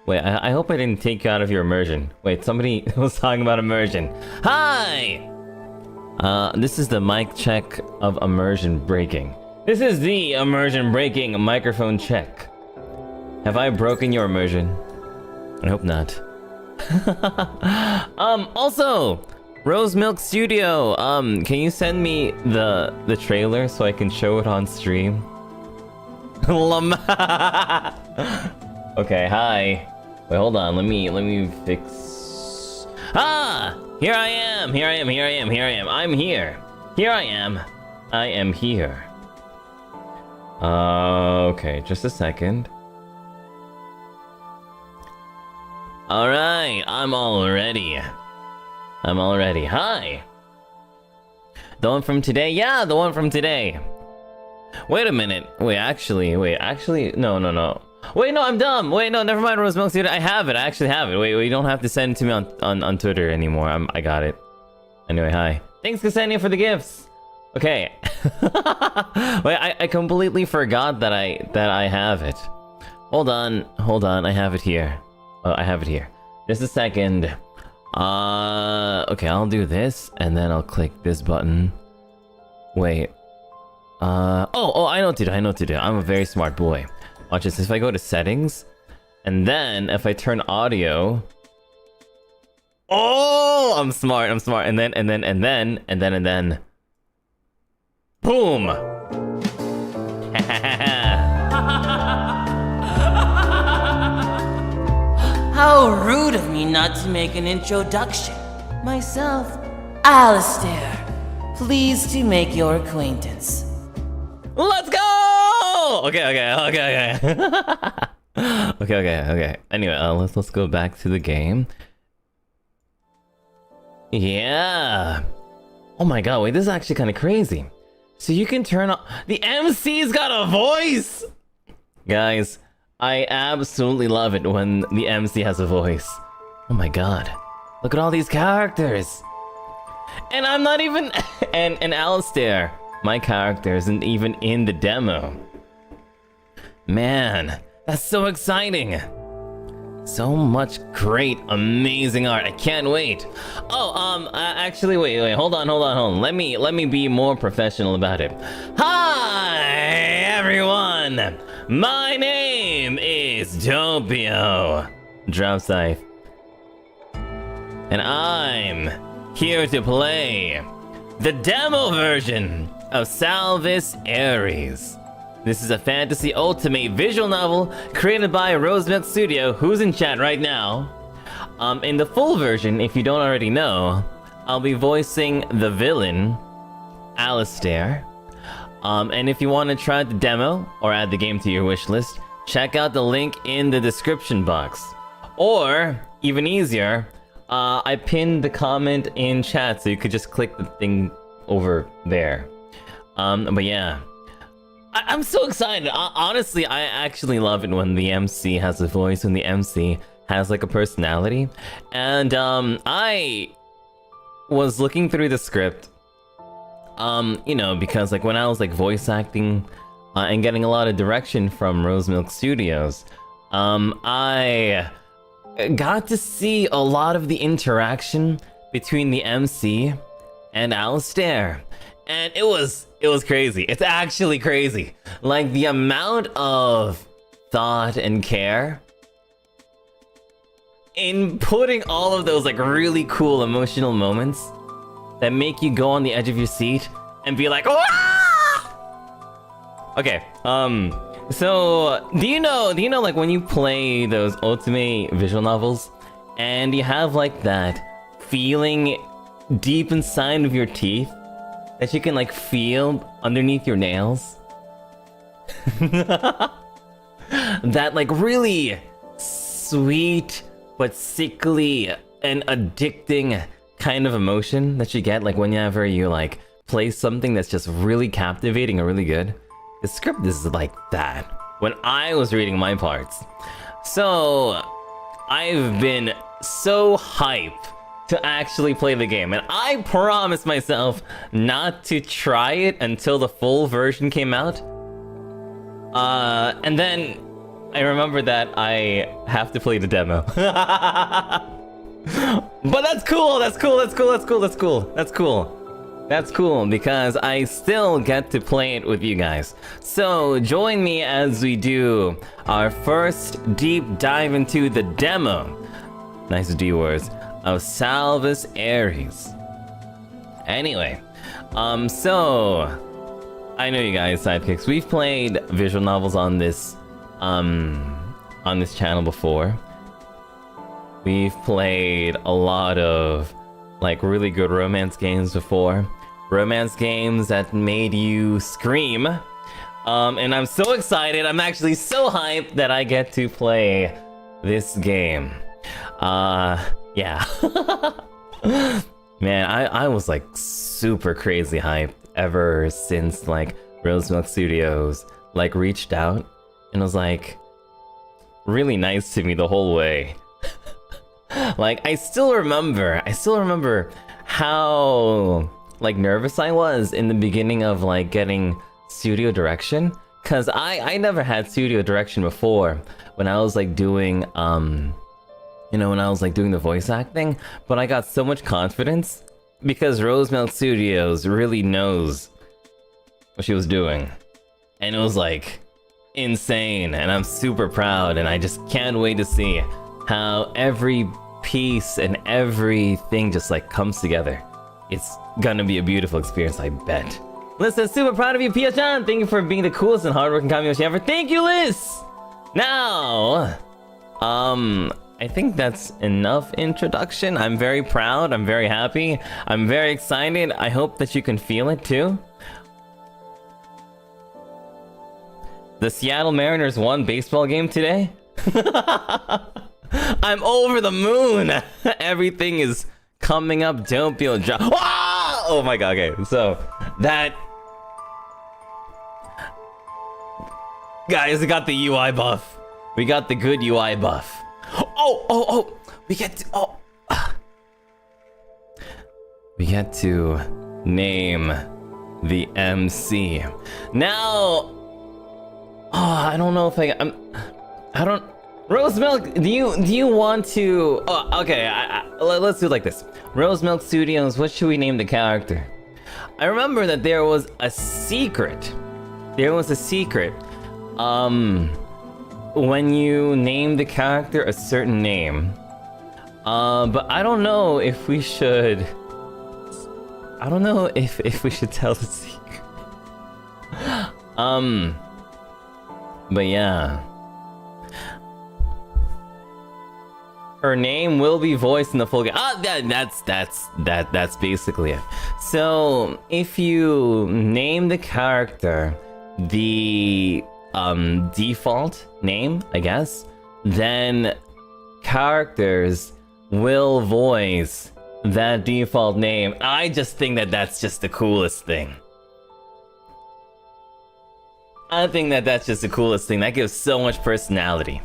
Wait, I hope I didn't take you out of your immersion. Wait, somebody was talking about immersion. Hi! This is the mic check of immersion breaking. This is the immersion breaking microphone check. Have I broken your immersion? I hope not. Also, Rose Milk Studio, can you send me the trailer so I can show it on stream? Okay, hi. Wait, hold on, let me fix... Ah! Here I am! I'm here! Here I am! I am here. Okay, just a second. Alright, I'm all ready. Hi! The one from today? Yeah, the one from today. Wait a minute. Wait, actually, no. Wait, no, I'm dumb. Wait, no, never mind, Rose Milk Studio. I have it. I actually have it. Wait, you don't have to send it to me on Twitter anymore. I got it. Anyway, hi. Thanks, Ksenia, for the gifts. Okay. Wait, I completely forgot that I have it. Hold on. I have it here. I have it here. Just a second. Okay, I'll do this, and then I'll click this button. Wait. Oh, I know what to do. I'm a very smart boy. Watch this. If I go to settings, and then if I turn audio... Oh, I'm smart. And then... Boom! How rude of me not to make an introduction. Myself, Alistair. Pleased to make your acquaintance. Let's go! Okay. Okay. Anyway, let's go back to the game. Yeah. Oh my god, wait, this is actually kind of crazy. So you can turn on... The MC's got a voice! Guys, I absolutely love it when the MC has a voice. Oh my god. Look at all these characters! And I'm not even... and Alistair, my character, isn't even in the demo. Man, that's so exciting! So much great, amazing art. I can't wait. Oh, actually, wait. Hold on. Let me be more professional about it. Hi, everyone. My name is Doppio Dropscythe, and I'm here to play the demo version of Salvus Aries. This is a fantasy ultimate visual novel created by Rose Milk Studio, who's in chat right now. In the full version, if you don't already know, I'll be voicing the villain, Alistair. And if you want to try the demo, or add the game to your wishlist, check out the link in the description box. Or, even easier, I pinned the comment in chat, so you could just click the thing over there. But yeah. I'm so excited. Honestly, I actually love it when the MC has a voice, when the MC has like a personality. And I was looking through the script, you know, because like when I was like voice acting and getting a lot of direction from Rose Milk Studios, I got to see a lot of the interaction between the MC and Alistair. And it was crazy. It's actually crazy. Like, the amount of thought and care in putting all of those, like, really cool emotional moments that make you go on the edge of your seat and be like, "Wah!" Okay, so, do you know, like, when you play those ultimate visual novels, and you have, like, that feeling deep inside of your teeth, that you can, like, feel underneath your nails? That, like, really sweet, but sickly and addicting kind of emotion that you get, like, whenever you, like, play something that's just really captivating or really good. The script is like that when I was reading my parts. So, I've been so hyped to actually play the game. And I promised myself not to try it until the full version came out. And then I remember that I have to play the demo. But that's cool, that's cool, that's cool, that's cool, that's cool, that's cool. That's cool, because I still get to play it with you guys. So, join me as we do our first deep dive into the demo. Nice D words. Of Salvus Aries. Anyway, so... I know you guys, sidekicks. We've played visual novels on this channel before. We've played a lot of, like, really good romance games before. Romance games that made you scream. And I'm so excited, I'm actually so hyped that I get to play this game. Yeah. Man, I was like super crazy hyped ever since like Rosemilk Studios like reached out and was like really nice to me the whole way. Like I still remember how like nervous I was in the beginning of like getting studio direction, cause I never had studio direction before when I was like doing you know, when I was like doing the voice acting, but I got so much confidence because Rosemilk Studios really knows what she was doing. And it was like insane, and I'm super proud, and I just can't wait to see how every piece and everything just like comes together. It's gonna be a beautiful experience, I bet. Listen, super proud of you, Pia-chan! Thank you for being the coolest and hardworking Kamiyoshi ever. Thank you, Liz! Now, I think that's enough introduction. I'm very proud, I'm very happy, I'm very excited. I hope that you can feel it too. The Seattle Mariners won baseball game today. I'm over the moon. Everything is coming up. Doppio Dropscythe. Oh my god, okay, so that... Guys, we got the UI buff. We got the good UI buff. Oh, we get to, we get to name the MC. Now, I don't know if I don't, Rosemilk, do you want to, okay, let's do it like this. Rosemilk Studios, what should we name the character? I remember that there was a secret. When you name the character a certain name. But I don't know if we should... I don't know if we should tell the secret. But yeah. Her name will be voiced in the full game. That's basically it. So, if you name the character the default name, I guess, then characters will voice that default name. I just think that that's just the coolest thing. I think that that's just the coolest thing. That gives so much personality.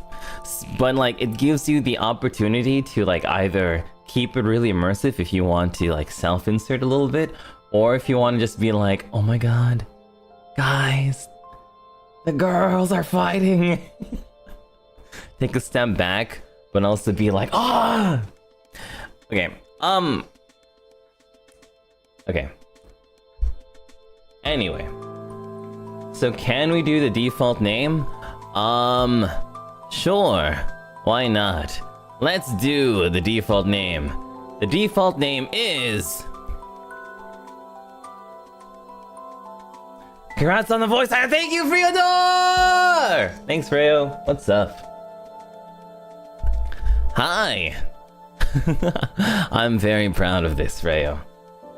But like, it gives you the opportunity to like either keep it really immersive if you want to like self-insert a little bit, or if you want to just be like, oh my god, guys, the girls are fighting. Take a step back, but also be like, ah! Okay, okay. Anyway. So can we do the default name? Sure. Why not? Let's do the default name. The default name is... Congrats on the voice actor! Thank you, Freodor! Thanks, Freyo. What's up? Hi! I'm very proud of this, Freyo.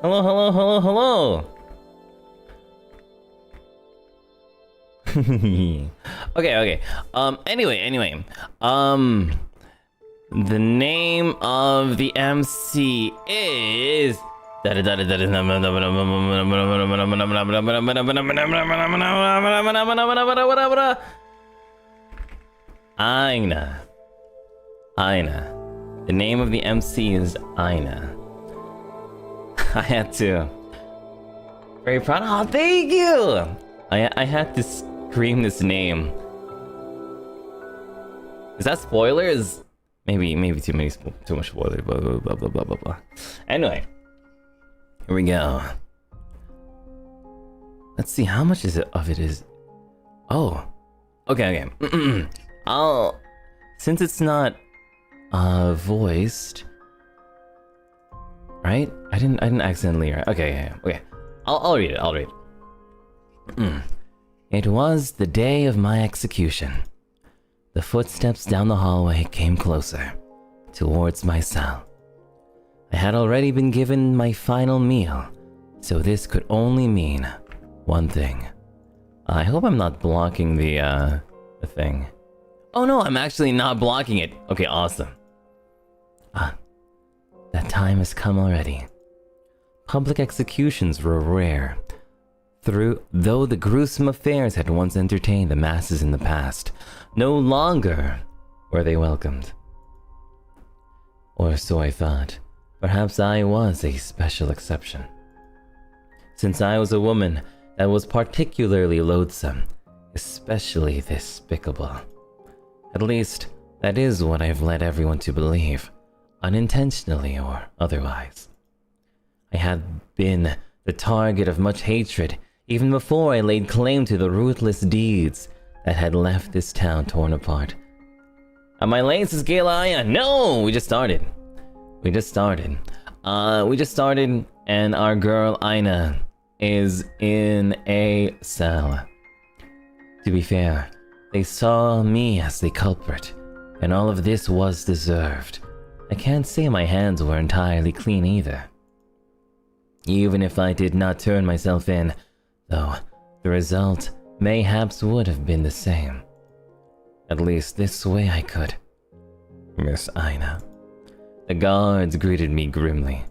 Hello, hello, hello, hello! Okay. Anyway. The name of the MC is... Aina. The name of the MC is Aina. I had to. Very proud. Oh, thank you! I had to scream this name. Is that spoilers? Maybe too much spoilers. Blah blah blah blah blah blah. Anyway, here we go. Let's see how much of it is. Oh, okay. Since it's not voiced, right? I didn't accidentally. Okay. I'll read it. It was the day of my execution. The footsteps down the hallway came closer, towards my cell. I had already been given my final meal, so this could only mean one thing. I hope I'm not blocking the thing. Oh no, I'm actually not blocking it. Okay, awesome. That time has come already. Public executions were rare. Though the gruesome affairs had once entertained the masses in the past, no longer were they welcomed. Or so I thought. Perhaps I was a special exception. Since I was a woman that was particularly loathsome, especially despicable. At least, that is what I've led everyone to believe, unintentionally or otherwise. I had been the target of much hatred even before I laid claim to the ruthless deeds that had left this town torn apart. Am I late, Scalia? No! We just started, and our girl Aina is in a cell. To be fair, they saw me as the culprit, and all of this was deserved. I can't say my hands were entirely clean either. Even if I did not turn myself in, though, the result mayhaps would have been the same. At least this way I could. Miss Aina. The guards greeted me grimly.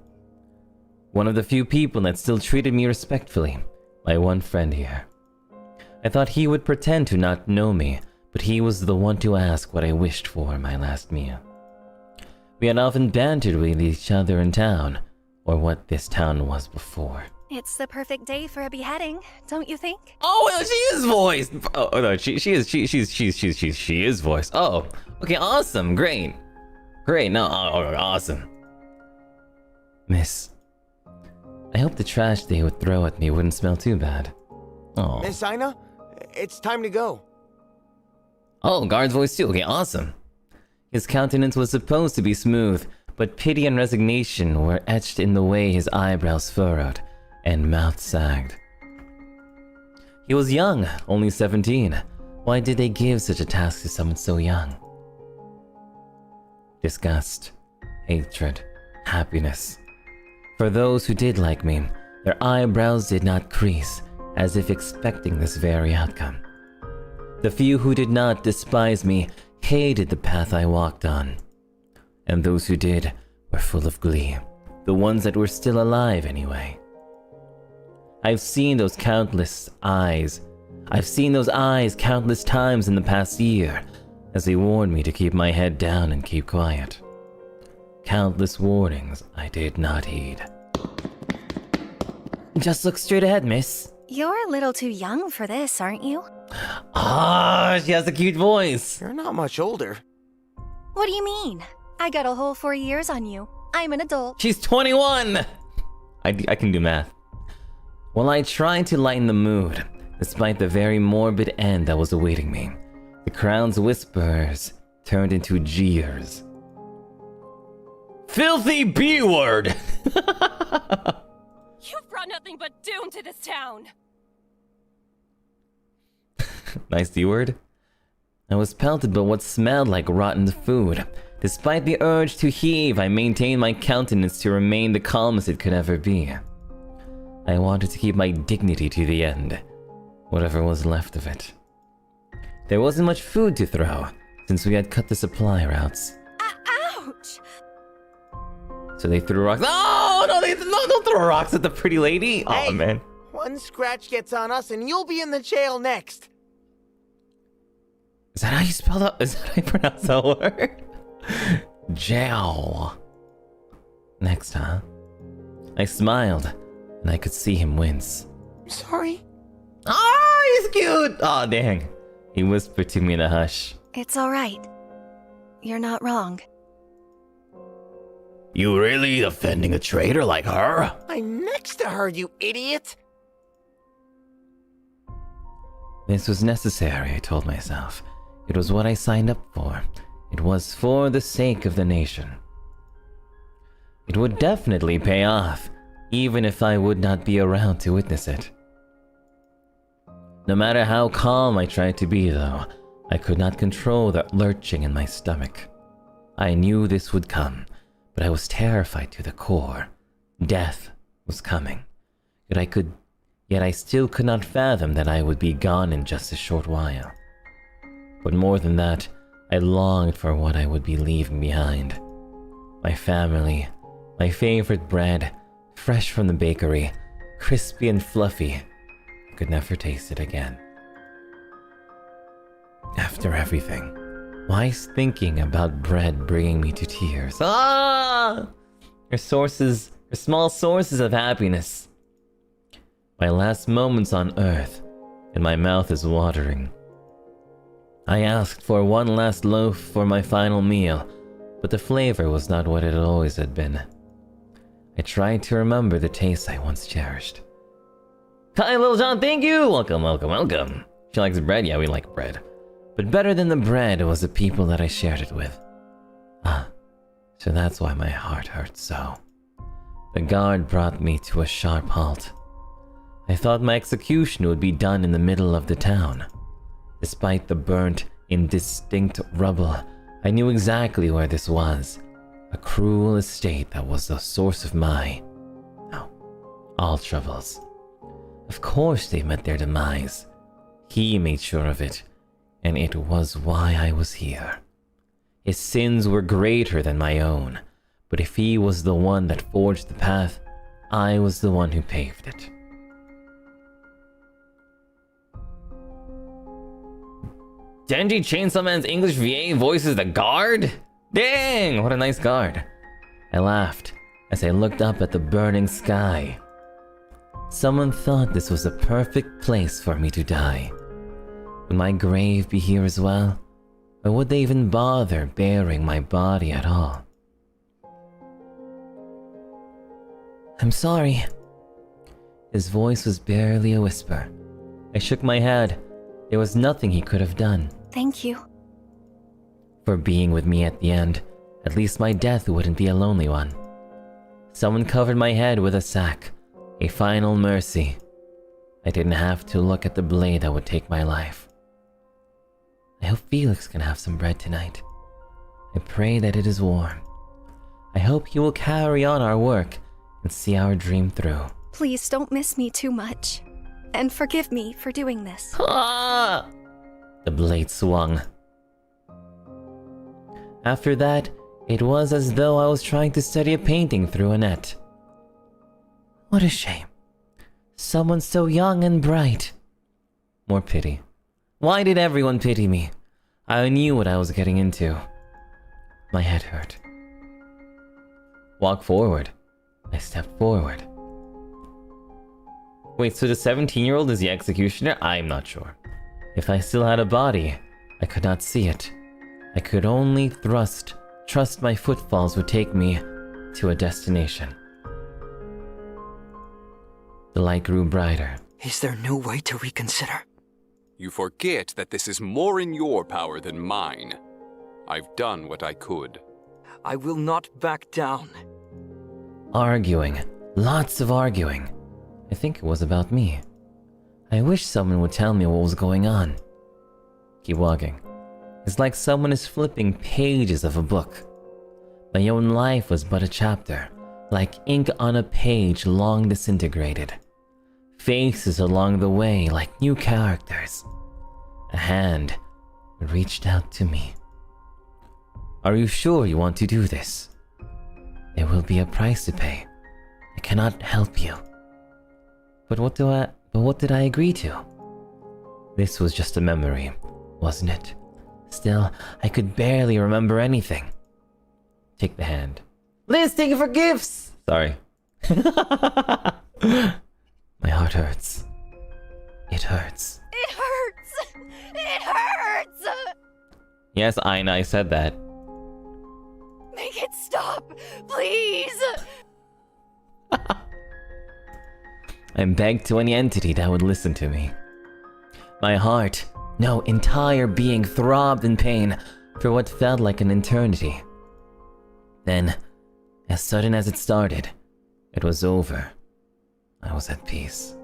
One of the few people that still treated me respectfully, my one friend here. I thought he would pretend to not know me, but he was the one to ask what I wished for my last meal. We had often bantered with each other in town, or what this town was before. It's the perfect day for a beheading, don't you think? Oh, well, she is voiced. Oh no, she is voiced. Oh, okay, awesome, great, no, awesome. Miss, I hope the trash they would throw at me wouldn't smell too bad. Oh, Miss Aina, it's time to go. Oh, guard's voice too. Okay, awesome. His countenance was supposed to be smooth, but pity and resignation were etched in the way his eyebrows furrowed and mouth sagged. He was young, only 17. Why did they give such a task to someone so young? Disgust, hatred, happiness. For those who did like me, their eyebrows did not crease, as if expecting this very outcome. The few who did not despise me hated the path I walked on. And those who did were full of glee, the ones that were still alive anyway. I've seen those eyes countless times in the past year, as they warned me to keep my head down and keep quiet. Countless warnings I did not heed. Just look straight ahead, miss. You're a little too young for this, aren't you? Ah, she has a cute voice. You're not much older. What do you mean? I got a whole 4 years on you. I'm an adult. She's 21! I can do math. Well, I tried to lighten the mood, despite the very morbid end that was awaiting me. The crowd's whispers turned into jeers. Filthy B-word! You've brought nothing but doom to this town! Nice D-word. I was pelted by what smelled like rotten food. Despite the urge to heave, I maintained my countenance to remain the calmest it could ever be. I wanted to keep my dignity to the end, whatever was left of it. There wasn't much food to throw, since we had cut the supply routes. Ouch! So they threw rocks. Oh, no, don't throw rocks at the pretty lady. Oh, Hey, man. One scratch gets on us and you'll be in the jail next. Is that how you spell that? Is that how you pronounce that word? Jail. Next, huh? I smiled, and I could see him wince. Sorry? Ah, he's cute! Aw, dang. He whispered to me in a hush. It's alright. You're not wrong. You really offending a traitor like her? I'm next to her, you idiot! This was necessary, I told myself. It was what I signed up for. It was for the sake of the nation. It would definitely pay off, even if I would not be around to witness it. No matter how calm I tried to be, though, I could not control the lurching in my stomach. I knew this would come, but I was terrified to the core. Death was coming. Yet I still could not fathom that I would be gone in just a short while. But more than that, I longed for what I would be leaving behind. My family, my favorite bread, fresh from the bakery, crispy and fluffy. I could never taste it again. After everything, why is thinking about bread bringing me to tears? Ah! Your small sources of happiness. My last moments on Earth, and my mouth is watering. I asked for one last loaf for my final meal, but the flavor was not what it always had been. I tried to remember the taste I once cherished. Hi, Little John, thank you! Welcome, welcome, welcome. She likes bread? Yeah, we like bread. But better than the bread was the people that I shared it with. Ah, so that's why my heart hurt so. The guard brought me to a sharp halt. I thought my execution would be done in the middle of the town. Despite the burnt, indistinct rubble, I knew exactly where this was. A cruel estate that was the source of all troubles. Of course they met their demise. He made sure of it, and it was why I was here. His sins were greater than my own, but if he was the one that forged the path, I was the one who paved it. Denji Chainsaw Man's English VA voices the guard? Dang, what a nice guard. I laughed as I looked up at the burning sky. Someone thought this was the perfect place for me to die. Would my grave be here as well? Or would they even bother burying my body at all? I'm sorry. His voice was barely a whisper. I shook my head. There was nothing he could have done. Thank you. For being with me at the end, at least my death wouldn't be a lonely one. Someone covered my head with a sack, a final mercy. I didn't have to look at the blade that would take my life. I hope Felix can have some bread tonight. I pray that it is warm. I hope he will carry on our work and see our dream through. Please don't miss me too much. And forgive me for doing this. Ah! The blade swung. After that, it was as though I was trying to study a painting through a net. What a shame. Someone so young and bright. More pity. Why did everyone pity me? I knew what I was getting into. My head hurt. Walk forward. I stepped forward. Wait, so the 17-year-old is the executioner? I'm not sure. If I still had a body, I could not see it. I could only trust my footfalls would take me to a destination. The light grew brighter. Is there no way to reconsider? You forget that this is more in your power than mine. I've done what I could. I will not back down. Arguing. Lots of arguing. I think it was about me. I wish someone would tell me what was going on. Keep walking. It's like someone is flipping pages of a book. My own life was but a chapter, like ink on a page long disintegrated. Faces along the way like new characters. A hand reached out to me. Are you sure you want to do this? There will be a price to pay. I cannot help you. But what did I agree to? This was just a memory, wasn't it? Still, I could barely remember anything. Take the hand. Liz, thank you for gifts! Sorry. My heart hurts. It hurts. It hurts! It hurts! Yes, Aina, I said that. Make it stop, please! I begged to any entity that would listen to me. My heart, no, entire being throbbed in pain for what felt like an eternity. Then, as sudden as it started, it was over. I was at peace.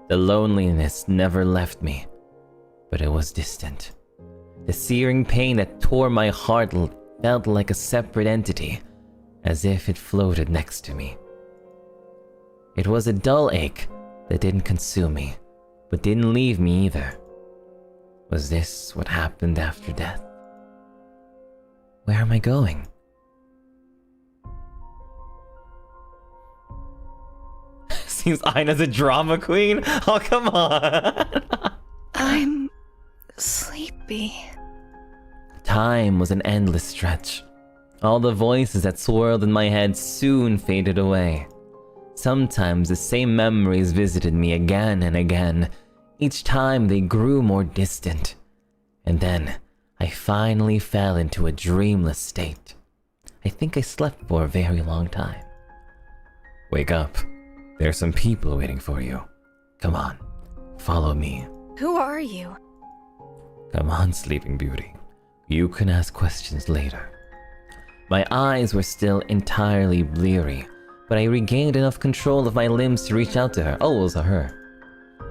The loneliness never left me, but it was distant. The searing pain that tore my heart felt like a separate entity, as if it floated next to me. It was a dull ache that didn't consume me, but didn't leave me either. Was this what happened after death? Where am I going? Seems Aina's a drama queen? Oh, come on! I'm sleepy. Time was an endless stretch. All the voices that swirled in my head soon faded away. Sometimes the same memories visited me again and again. Each time they grew more distant. And then I finally fell into a dreamless state. I think I slept for a very long time. Wake up. There's some people waiting for you. Come on, follow me. Who are you? Come on, Sleeping Beauty. You can ask questions later. My eyes were still entirely bleary, but I regained enough control of my limbs to reach out to her. Oh, it was her.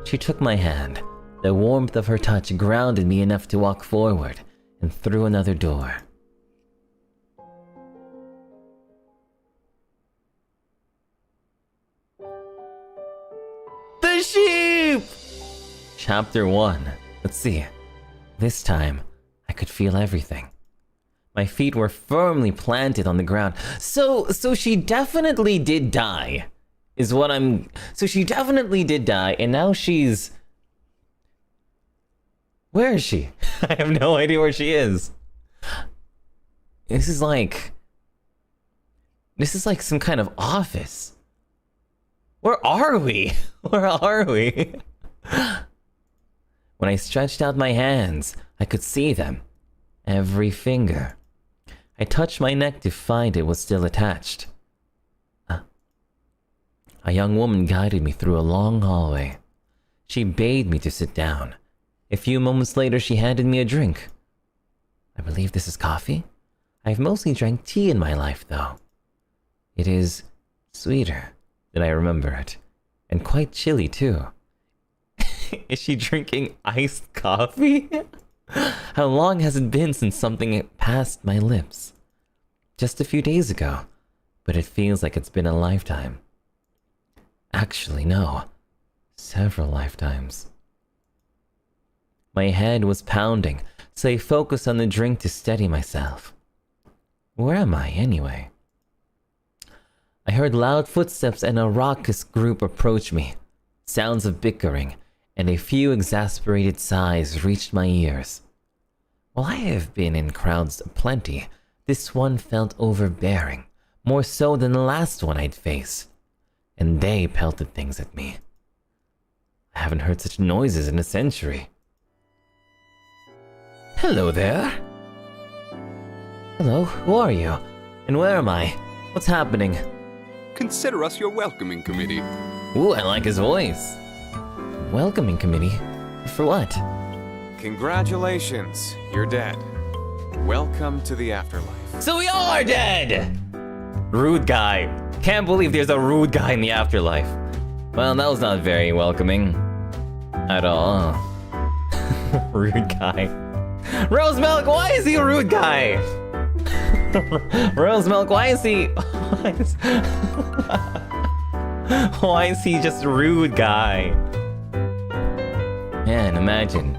She took my hand. The warmth of her touch grounded me enough to walk forward and through another door. The sheep! Chapter 1. Let's see. This time, I could feel everything. My feet were firmly planted on the ground. So she definitely did die. So she definitely did die, and now she's... Where is she? I have no idea where she is. This is like some kind of office. Where are we? Where are we? When I stretched out my hands, I could see them. Every finger. I touched my neck to find it was still attached. A young woman guided me through a long hallway. She bade me to sit down. A few moments later, she handed me a drink. I believe this is coffee? I've mostly drank tea in my life, though. It is sweeter than I remember it, and quite chilly, too. Is she drinking iced coffee? How long has it been since something passed my lips? Just a few days ago, but it feels like it's been a lifetime. Actually, no. Several lifetimes. My head was pounding, so I focused on the drink to steady myself. Where am I, anyway? I heard loud footsteps and a raucous group approach me. Sounds of bickering and a few exasperated sighs reached my ears. While I have been in crowds aplenty, this one felt overbearing, more so than the last one I'd faced. And they pelted things at me. I haven't heard such noises in a century. Hello there. Hello, who are you? And where am I? What's happening? Consider us your welcoming committee. Ooh, I like his voice. Welcoming committee? For what? Congratulations, you're dead. Welcome to the afterlife. So we all are dead! Rude guy. Can't believe there's a rude guy in the afterlife. Well, that was not very welcoming. At all. Rude guy. Rose Milk, why is he a rude guy? Rose Milk, why is he... Why is he just a rude guy? Man, imagine.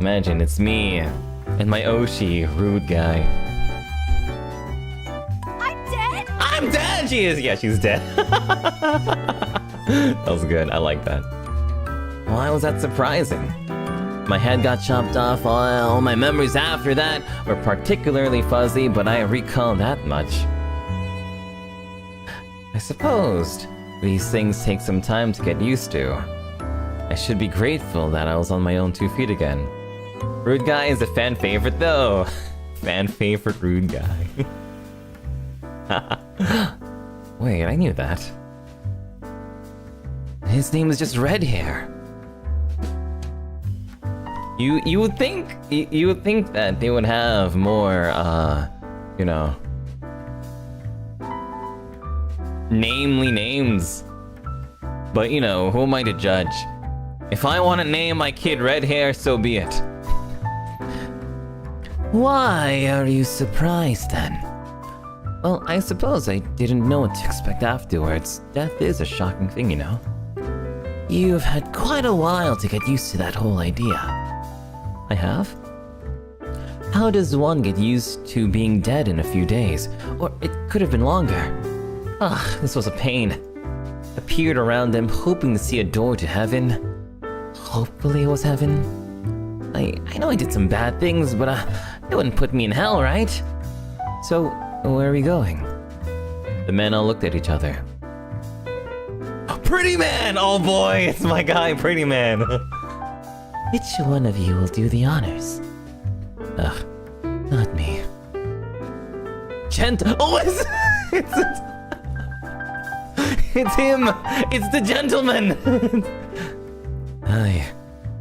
Imagine it's me and my Oshi, rude guy. I'm dead? I'm dead! She is! Yeah, she's dead. That was good. I like that. Why was that surprising? My head got chopped off. All my memories after that were particularly fuzzy, but I recall that much. I suppose these things take some time to get used to. I should be grateful that I was on my own 2 feet again. Rude guy is a fan favorite though. Fan favorite rude guy. Wait, I knew that. His name is just Red Hair. You would think that they would have more you know, namely names. But you know, who am I to judge? If I want to name my kid Red Hair, so be it. Why are you surprised then? Well, I suppose I didn't know what to expect afterwards. Death is a shocking thing, you know. You've had quite a while to get used to that whole idea. I have? How does one get used to being dead in a few days? Or it could have been longer. Ah, this was a pain. I peered around them, hoping to see a door to heaven. Hopefully it was heaven. I know I did some bad things, but it wouldn't put me in hell, right? So, where are we going? The men all looked at each other. Pretty Man! Oh boy, it's my guy, Pretty Man. Which one of you will do the honors? Ugh, not me. Oh, it's him! It's the gentleman! I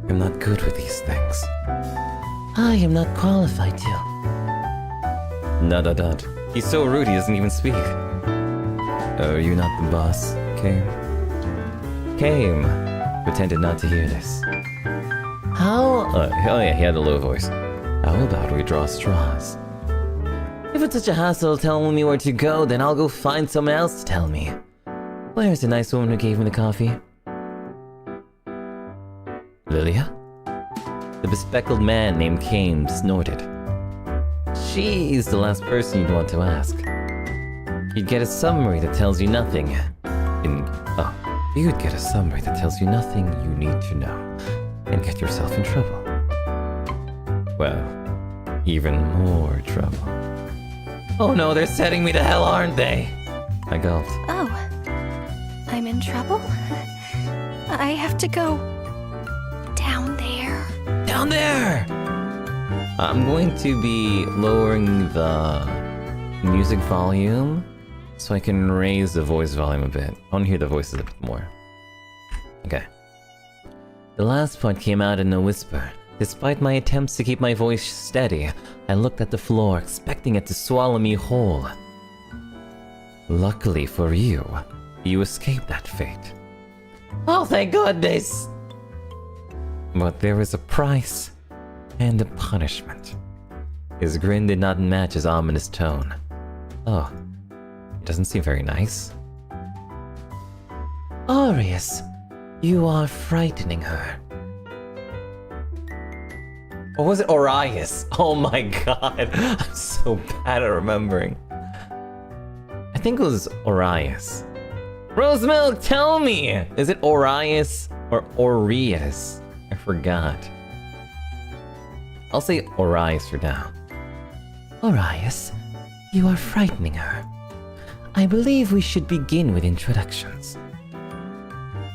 am not good with these things. I am not qualified to. Dud. He's so rude he doesn't even speak. Are you not the boss, Kame? Kame pretended not to hear this. How? Oh yeah, he had a low voice. How about we draw straws? If it's such a hassle telling me where to go, then I'll go find someone else to tell me. Where's the nice woman who gave me the coffee? Lilia? The bespectacled man named Kame snorted. She's the last person you'd want to ask. You'd get a summary that tells you nothing. You'd get a summary that tells you nothing you need to know, and get yourself in trouble. Well, even more trouble. Oh no, they're setting me to hell, aren't they? I gulped. Oh, I'm in trouble? I have to go down there. Down there! I'm going to be lowering the music volume so I can raise the voice volume a bit. I want to hear the voices a bit more. Okay. The last part came out in a whisper. Despite my attempts to keep my voice steady, I looked at the floor, expecting it to swallow me whole. Luckily for you, you escaped that fate. Oh, thank goodness! But there is a price and a punishment. His grin did not match his ominous tone. Oh, it doesn't seem very nice. Aries, you are frightening her. Or was it Aries? Oh my god, I'm so bad at remembering. I think it was Aries. Rosemilk, tell me! Is it Aries or Aries? I forgot. I'll say Aries for now. Aries, you are frightening her. I believe we should begin with introductions.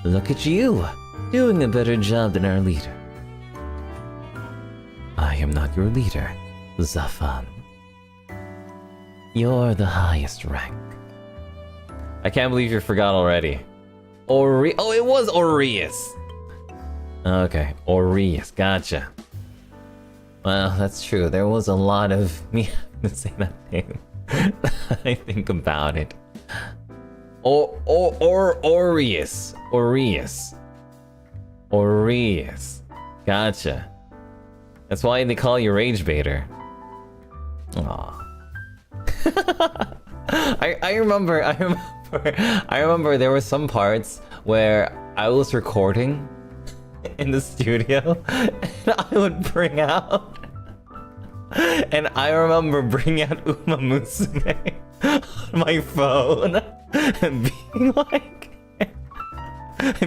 Look at you, doing a better job than our leader. I am not your leader, Zafan. You're the highest rank. I can't believe you forgot already. Oh, it was Aries. Okay, Aries, gotcha. Well, that's true. There was a lot of me having to say that name. I think about it. Aries. Gotcha. That's why they call you Rage Baiter. Aww. I remember there were some parts where I was recording in the studio and I would bring out and I remember bringing out Uma Musume on my phone and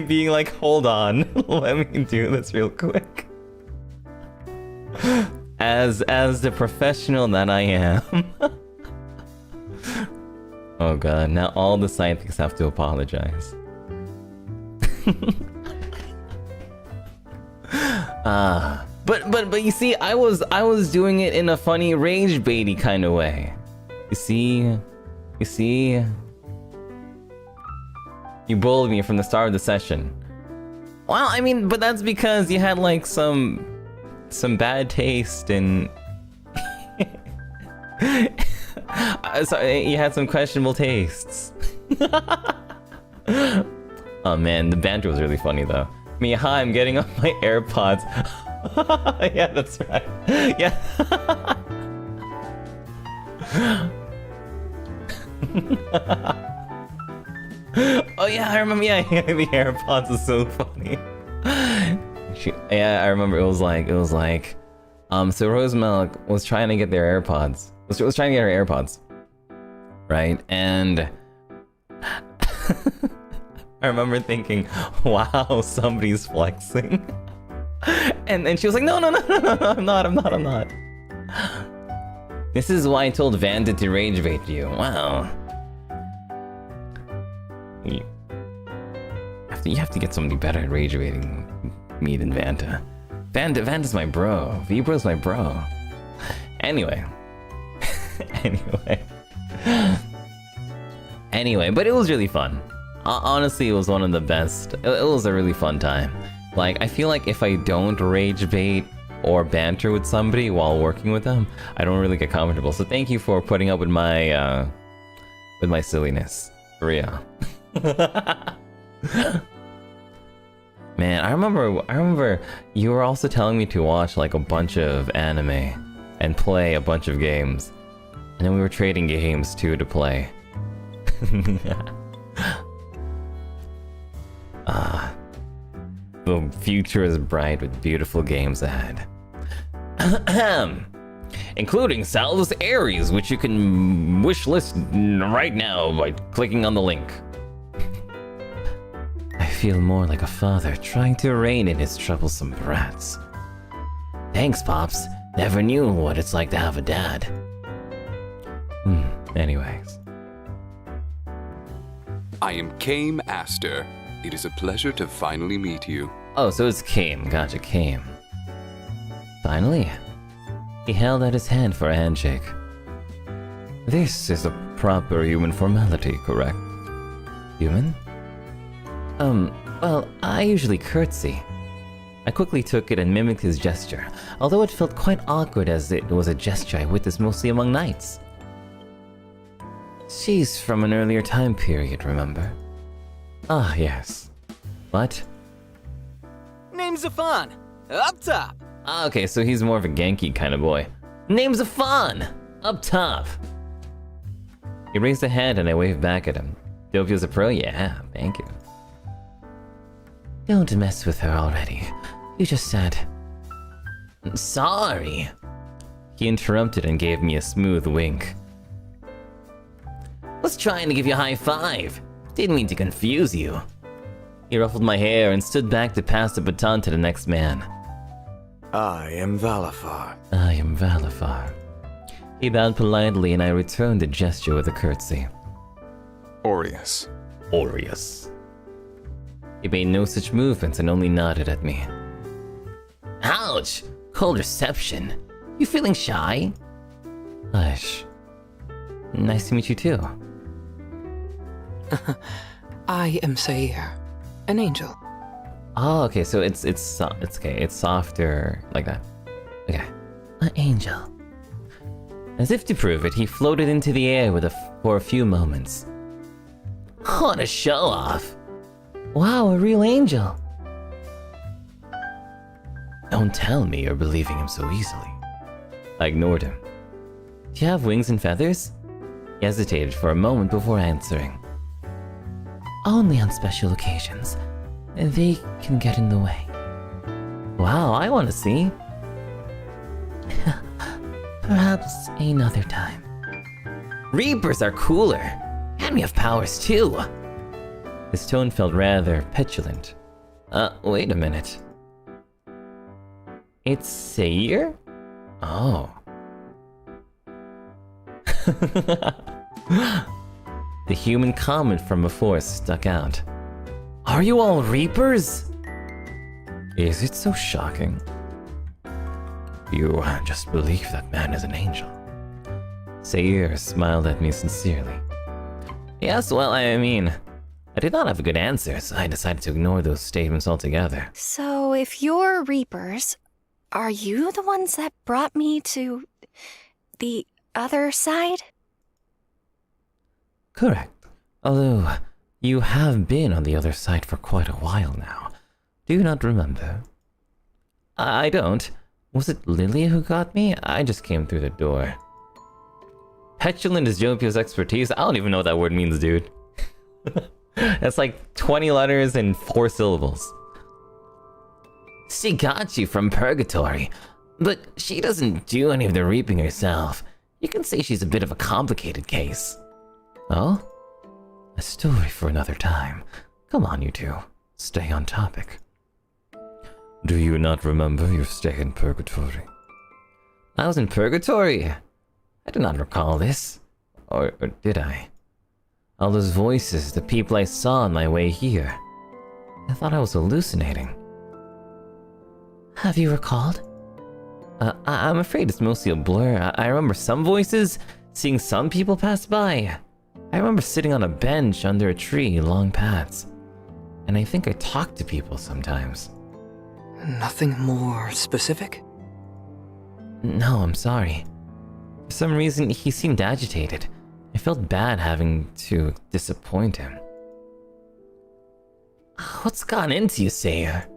being like, hold on, let me do this real quick. As the professional that I am. Oh god, now all the Scythics have to apologize. But you see, I was doing it in a funny rage baity kind of way. You see, you bullied me from the start of the session. Well, I mean, but that's because you had like some bad taste and sorry, you had some questionable tastes. Oh man, the banter was really funny though. Me, hi, I'm getting on my AirPods. Yeah, that's right. Yeah. Oh yeah, I remember. Yeah, the AirPods is so funny. Yeah, I remember. It was like, so Rosemilk was trying to get their AirPods. Was trying to get her AirPods, right? And I remember thinking, wow, somebody's flexing. And then she was like, no, I'm not. This is why I told Vanta to rage bait you. Wow. You have to get somebody better at rage baiting me than Vanta. Vanta's my bro. Vibro's my bro. Anyway. Anyway, but it was really fun. Honestly, it was one of the best. It was a really fun time. Like, I feel like if I don't rage bait or banter with somebody while working with them, I don't really get comfortable. So thank you for putting up with my silliness. For real. Man, I remember you were also telling me to watch like a bunch of anime and play a bunch of games. And then we were trading games too to play. The future is bright with beautiful games ahead. Including Salvus Aries, which you can wishlist right now by clicking on the link. I feel more like a father trying to rein in his troublesome brats. Thanks, Pops. Never knew what it's like to have a dad. Anyways. I am Kame Aster. It is a pleasure to finally meet you. Oh, so it's Kame. Gotcha, Kame. Finally. He held out his hand for a handshake. This is a proper human formality, correct? Human? Well, I usually curtsy. I quickly took it and mimicked his gesture, although it felt quite awkward as it was a gesture I witnessed mostly among knights. She's from an earlier time period, remember? Ah, yes. What? Name's Zafan. Up top. Ah, okay, so he's more of a Genki kind of boy. Name's Zafan! Up top! He raised a hand and I waved back at him. Doppio's a pro? Yeah, thank you. Don't mess with her already. You just said... Sorry! He interrupted and gave me a smooth wink. Was trying to give you a high five. Didn't mean to confuse you. He ruffled my hair and stood back to pass the baton to the next man. I am Valafar. I am Valafar. He bowed politely and I returned the gesture with a curtsy. Aries. Aries. He made no such movements and only nodded at me. Ouch! Cold reception. You feeling shy? Hush. Nice to meet you too. I am Sair, an angel. Oh, okay, so it's okay, it's softer like that. Okay. An angel. As if to prove it, he floated into the air for a few moments. What a show-off! Wow, a real angel! Don't tell me you're believing him so easily. I ignored him. Do you have wings and feathers? He hesitated for a moment before answering. Only on special occasions. They can get in the way. Wow, I want to see. Perhaps another time. Reapers are cooler, and we have powers too. His tone felt rather petulant. Wait a minute. It's Sair? Oh. The human comment from before stuck out. Are you all Reapers? Is it so shocking? You just believe that man is an angel. Sayer smiled at me sincerely. Yes, well, I mean, I did not have a good answer, so I decided to ignore those statements altogether. So, if you're Reapers, are you the ones that brought me to the other side? Correct. Although, you have been on the other side for quite a while now. Do you not remember? I don't. Was it Lily who got me? I just came through the door. Petulant is Doppio's expertise. I don't even know what that word means, dude. That's like 20 letters and 4 syllables. She got you from purgatory, but she doesn't do any of the reaping herself. You can say she's a bit of a complicated case. Well, a story for another time. Come on, you two. Stay on topic. Do you not remember your stay in purgatory? I was in purgatory? I do not recall this. Or did I? All those voices, the people I saw on my way here. I thought I was hallucinating. Have you recalled? I'm afraid it's mostly a blur. I remember some voices, seeing some people pass by. I remember sitting on a bench under a tree, long paths. And I think I talked to people sometimes. Nothing more specific? No, I'm sorry. For some reason, he seemed agitated. I felt bad having to disappoint him. What's gone into you, Sayer?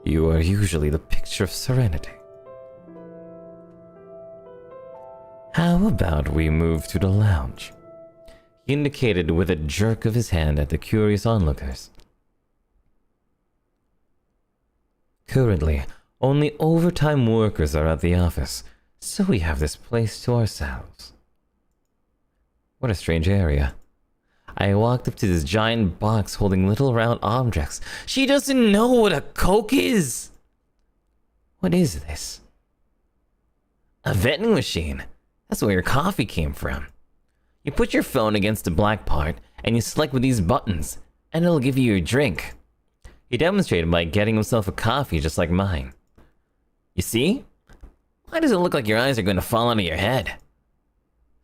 You are usually the picture of serenity. How about we move to the lounge? He indicated with a jerk of his hand at the curious onlookers. Currently, only overtime workers are at the office, so we have this place to ourselves. What a strange area. I walked up to this giant box holding little round objects. She doesn't know what a Coke is! What is this? A vending machine. That's where your coffee came from. You put your phone against the black part, and you select with these buttons, and it'll give you your drink. He demonstrated by getting himself a coffee just like mine. You see? Why does it look like your eyes are going to fall out of your head?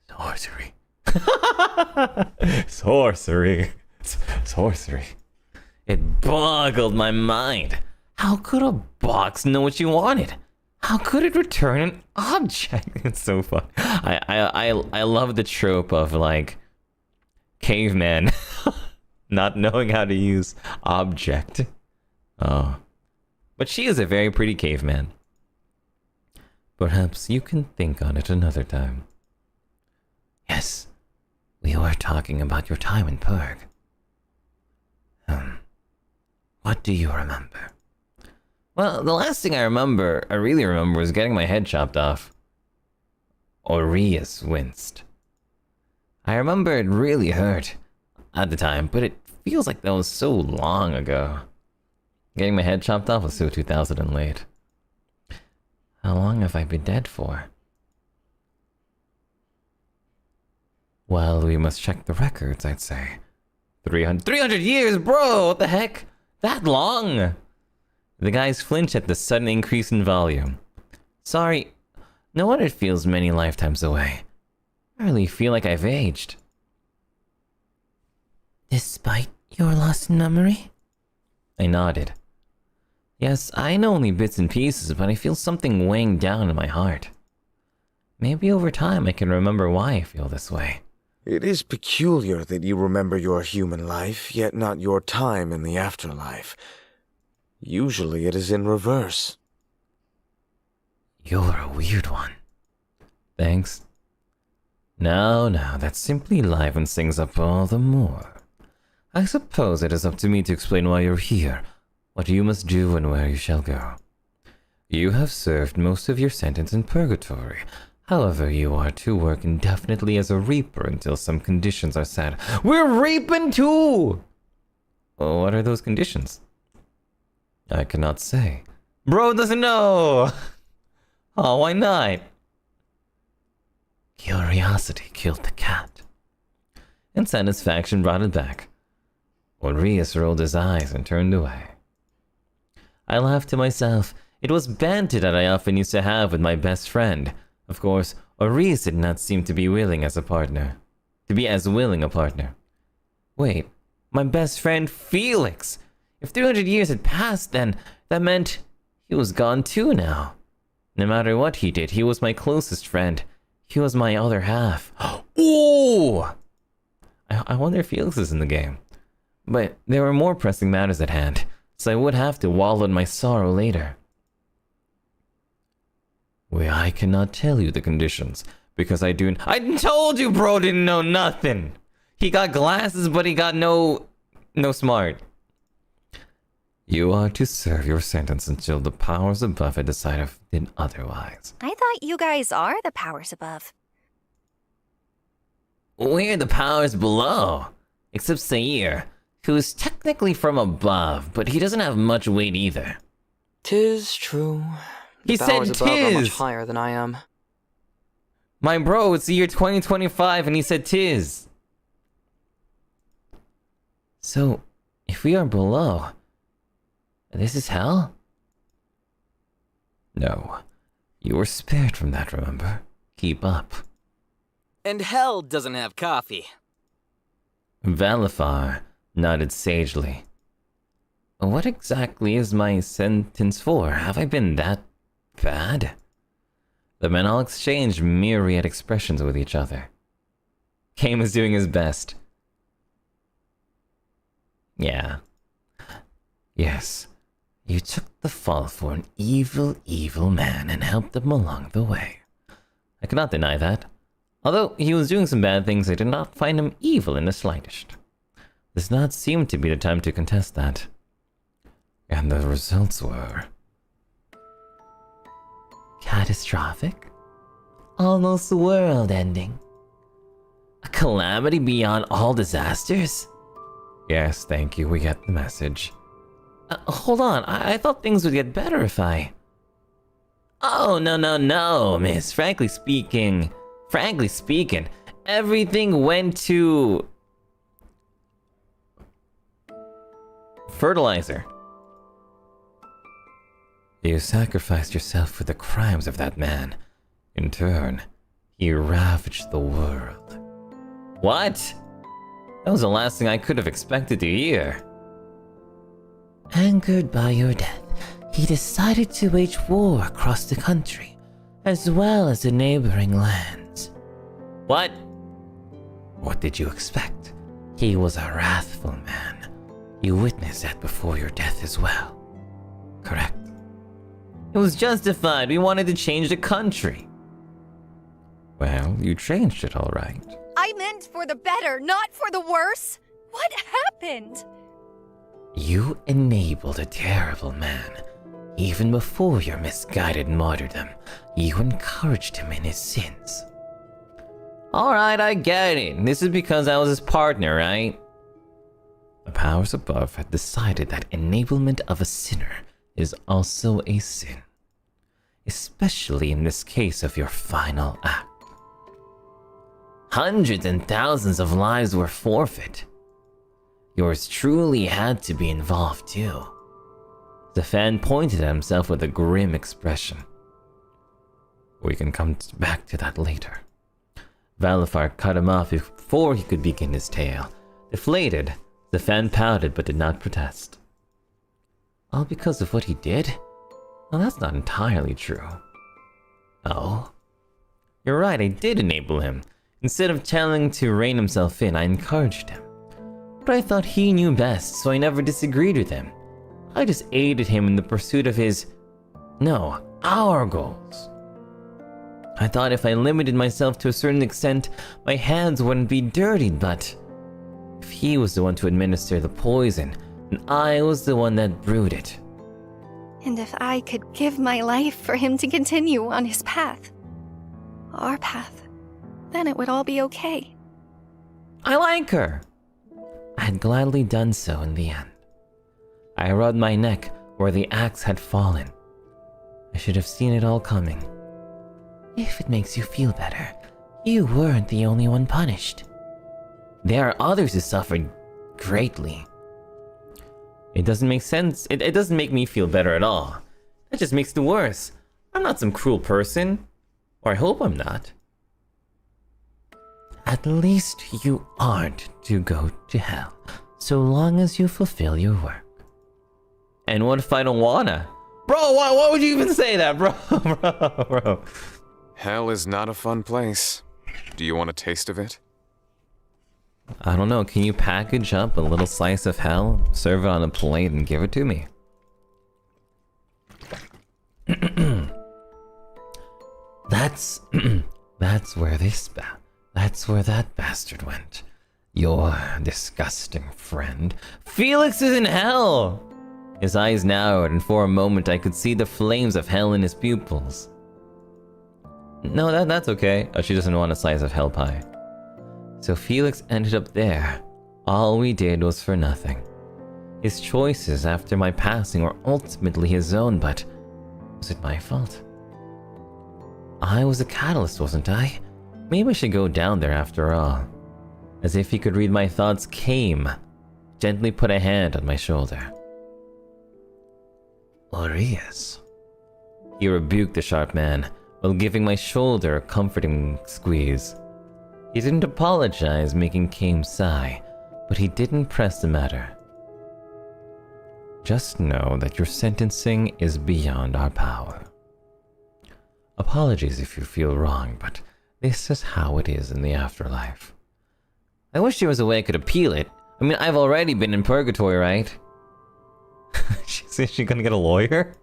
Sorcery. Sorcery. Sorcery. It boggled my mind. How could a box know what you wanted? How could it return an object? It's so fun. I love the trope of like caveman not knowing how to use object. Oh. But she is a very pretty caveman. Perhaps you can think on it another time. Yes, we were talking about your time in Purg. What do you remember? Well, the last thing I really remember, was getting my head chopped off. Aries winced. I remember it really hurt at the time, but it feels like that was so long ago. Getting my head chopped off was so 2000 and late. How long have I been dead for? Well, we must check the records, I'd say. 300 years, bro! What the heck? That long? The guys flinched at the sudden increase in volume. Sorry, no wonder it feels many lifetimes away. I really feel like I've aged. Despite your lost memory? I nodded. Yes, I know only bits and pieces, but I feel something weighing down in my heart. Maybe over time I can remember why I feel this way. It is peculiar that you remember your human life, yet not your time in the afterlife. Usually it is in reverse. You're a weird one. Thanks. Now, that simply livens things up all the more. I suppose it is up to me to explain why you're here, what you must do and where you shall go. You have served most of your sentence in purgatory. However, you are to work indefinitely as a reaper until some conditions are set. We're reaping too! What are those conditions? I cannot say. Bro doesn't know! Oh, why not? Curiosity killed the cat. and satisfaction brought it back. Aries rolled his eyes and turned away. I laughed to myself. It was banter that I often used to have with my best friend. Of course, Aries did not seem to be willing as a partner. To be as willing a partner. Wait, my best friend Felix! If 300 years had passed then, that meant he was gone too now. No matter what he did, he was my closest friend. He was my other half. Ooh! I wonder if Felix is in the game. But there were more pressing matters at hand, so I would have to wallow in my sorrow later. Well, I cannot tell you the conditions, because I told you bro didn't know nothing! He got glasses, but he got no smart. You are to serve your sentence until the powers above had decided otherwise. I thought you guys are the powers above. We're the powers below. Except Sair, who is technically from above, but he doesn't have much weight either. 'Tis true. He The powers said above are much tis! higher than I am. My bro, it's the year 2025 and he said tis. So, if we are below, this is hell? No. You were spared from that, remember? Keep up. And hell doesn't have coffee. Valifar nodded sagely. What exactly is my sentence for? Have I been that bad? The men all exchanged myriad expressions with each other. Kame was doing his best. Yeah. Yes. You took the fall for an evil, evil man and helped him along the way. I cannot deny that. Although he was doing some bad things, I did not find him evil in the slightest. Does not seem to be the time to contest that. And the results were... catastrophic? Almost world-ending? A calamity beyond all disasters? Yes, thank you, we get the message. Hold on, I thought things would get better if I... Oh, no, miss. Frankly speaking, everything went to... fertilizer. You sacrificed yourself for the crimes of that man. In turn, he ravaged the world. What? That was the last thing I could have expected to hear. Angered by your death, he decided to wage war across the country, as well as the neighboring lands. What? What did you expect? He was a wrathful man. You witnessed that before your death as well. Correct. It was justified. We wanted to change the country. Well, you changed it all right. I meant for the better, not for the worse. What happened? You enabled a terrible man. Even before your misguided martyrdom, you encouraged him in his sins. Alright, I get it. This is because I was his partner, right? The powers above had decided that enablement of a sinner is also a sin. Especially in this case of your final act. Hundreds and thousands of lives were forfeit. Yours truly had to be involved too. The fan pointed at himself with a grim expression. We can come back to that later. Valifar cut him off before he could begin his tale. Deflated, the fan pouted but did not protest. All because of what he did? Well, that's not entirely true. Oh? You're right, I did enable him. Instead of telling him to rein himself in, I encouraged him. But I thought he knew best, so I never disagreed with him. I just aided him in the pursuit of his... no, our goals. I thought if I limited myself to a certain extent, my hands wouldn't be dirtied, but... if he was the one to administer the poison, then I was the one that brewed it. And if I could give my life for him to continue on his path, our path, then it would all be okay. I like her! I had gladly done so in the end. I rubbed my neck where the axe had fallen. I should have seen it all coming. If it makes you feel better, you weren't the only one punished. there are others who suffered greatly. It doesn't make sense. It doesn't make me feel better at all. That just makes it worse. I'm not some cruel person. Or I hope I'm not. At least you aren't to go to hell, so long as you fulfill your work. And what if I don't wanna? Bro, why would you even say that, bro? bro. Hell is not a fun place. Do you want a taste of it? I don't know, can you package up a little slice of hell, serve it on a plate, and give it to me? That's where that's where that bastard went. Your disgusting friend. Felix is in hell! His eyes narrowed, and for a moment I could see the flames of hell in his pupils. No, that's okay. Oh, she doesn't want a slice of hell pie. So Felix ended up there. All we did was for nothing. His choices after my passing were ultimately his own, but was it my fault? I was a catalyst, wasn't I? Maybe I should go down there after all. As if he could read my thoughts, came, gently put a hand on my shoulder. Aries. He rebuked the sharp man, while giving my shoulder a comforting squeeze. He didn't apologize, making Kame sigh, but he didn't press the matter. Just know that your sentencing is beyond our power. Apologies if you feel wrong, but this is how it is in the afterlife. I wish there was a way I could appeal it. I mean, I've already been in purgatory, right? Is she gonna get a lawyer?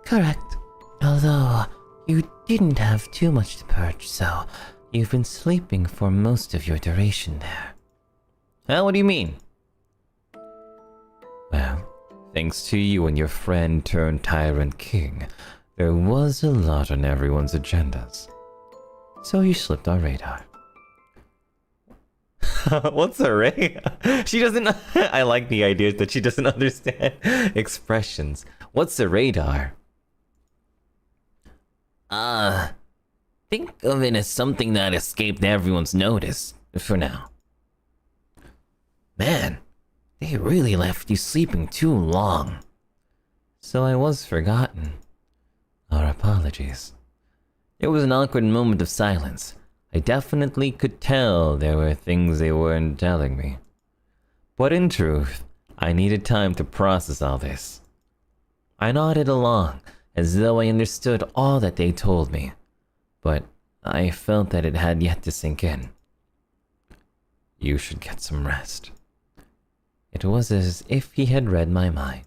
Correct. Although, you didn't have too much to purge, so you've been sleeping for most of your duration there. Huh? What do you mean? Well, thanks to you and your friend turned tyrant king, there was a lot on everyone's agendas. So you slipped our radar. What's a radar? She doesn't... I like the idea that she doesn't understand expressions. What's a radar? Think of it as something that escaped everyone's notice, for now. Man, they really left you sleeping too long. So I was forgotten. Our apologies. It was an awkward moment of silence. I definitely could tell there were things they weren't telling me. But in truth, I needed time to process all this. I nodded along, as though I understood all that they told me, but I felt that it had yet to sink in. You should get some rest. It was as if he had read my mind.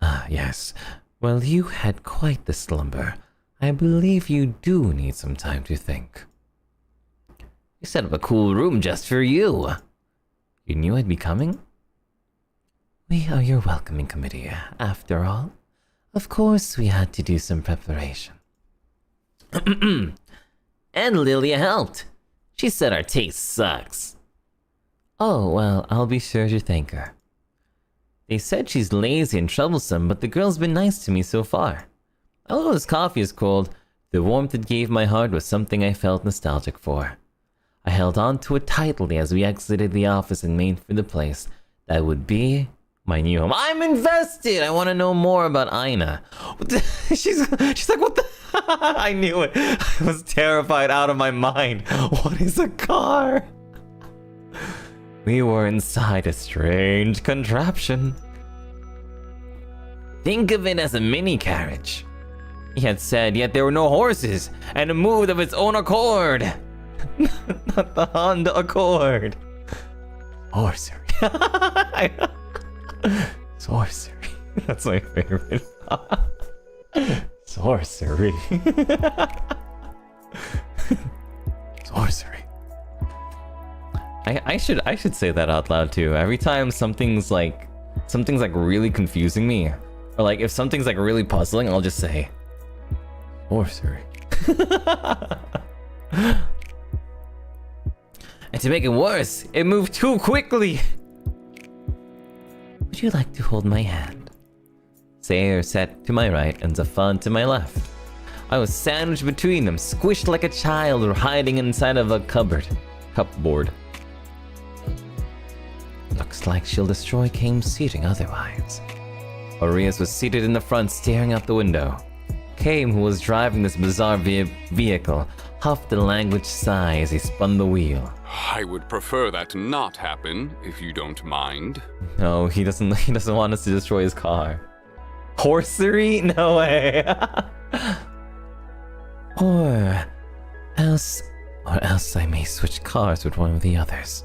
Ah, yes. Well, you had quite the slumber. I believe you do need some time to think. You set up a cool room just for you. You knew I'd be coming? We are your welcoming committee, after all. Of course we had to do some preparation. And Lilia helped. She said our taste sucks. Oh, well, I'll be sure to thank her. They said she's lazy and troublesome, but the girl's been nice to me so far. Although this coffee is cold, the warmth it gave my heart was something I felt nostalgic for. I held on to it tightly as we exited the office and made for the place that would be my new home. I'm invested! I want to know more about Aina. She's like, what the... I knew it. I was terrified out of my mind. What is a car? We were inside a strange contraption. Think of it as a mini carriage. He had said, yet there were no horses, and it moved of its own accord. Not the Honda Accord. Sorcery. Sorcery. That's my favorite. Sorcery. Sorcery. I should say that out loud too. Every time something's like really confusing me, or like if something's like really puzzling, I'll just say sorcery. And to make it worse, it moved too quickly. Would you like to hold my hand? Sayer sat to my right and Zafan to my left. I was sandwiched between them, squished like a child hiding inside of a cupboard. Looks like she'll destroy Kame's seating otherwise. Aries was seated in the front, staring out the window. Kame, who was driving this bizarre vehicle, huffed a languid sigh as he spun the wheel. I would prefer that not happen, if you don't mind. No, he doesn't want us to destroy his car. Horsery? No way. Or else I may switch cars with one of the others.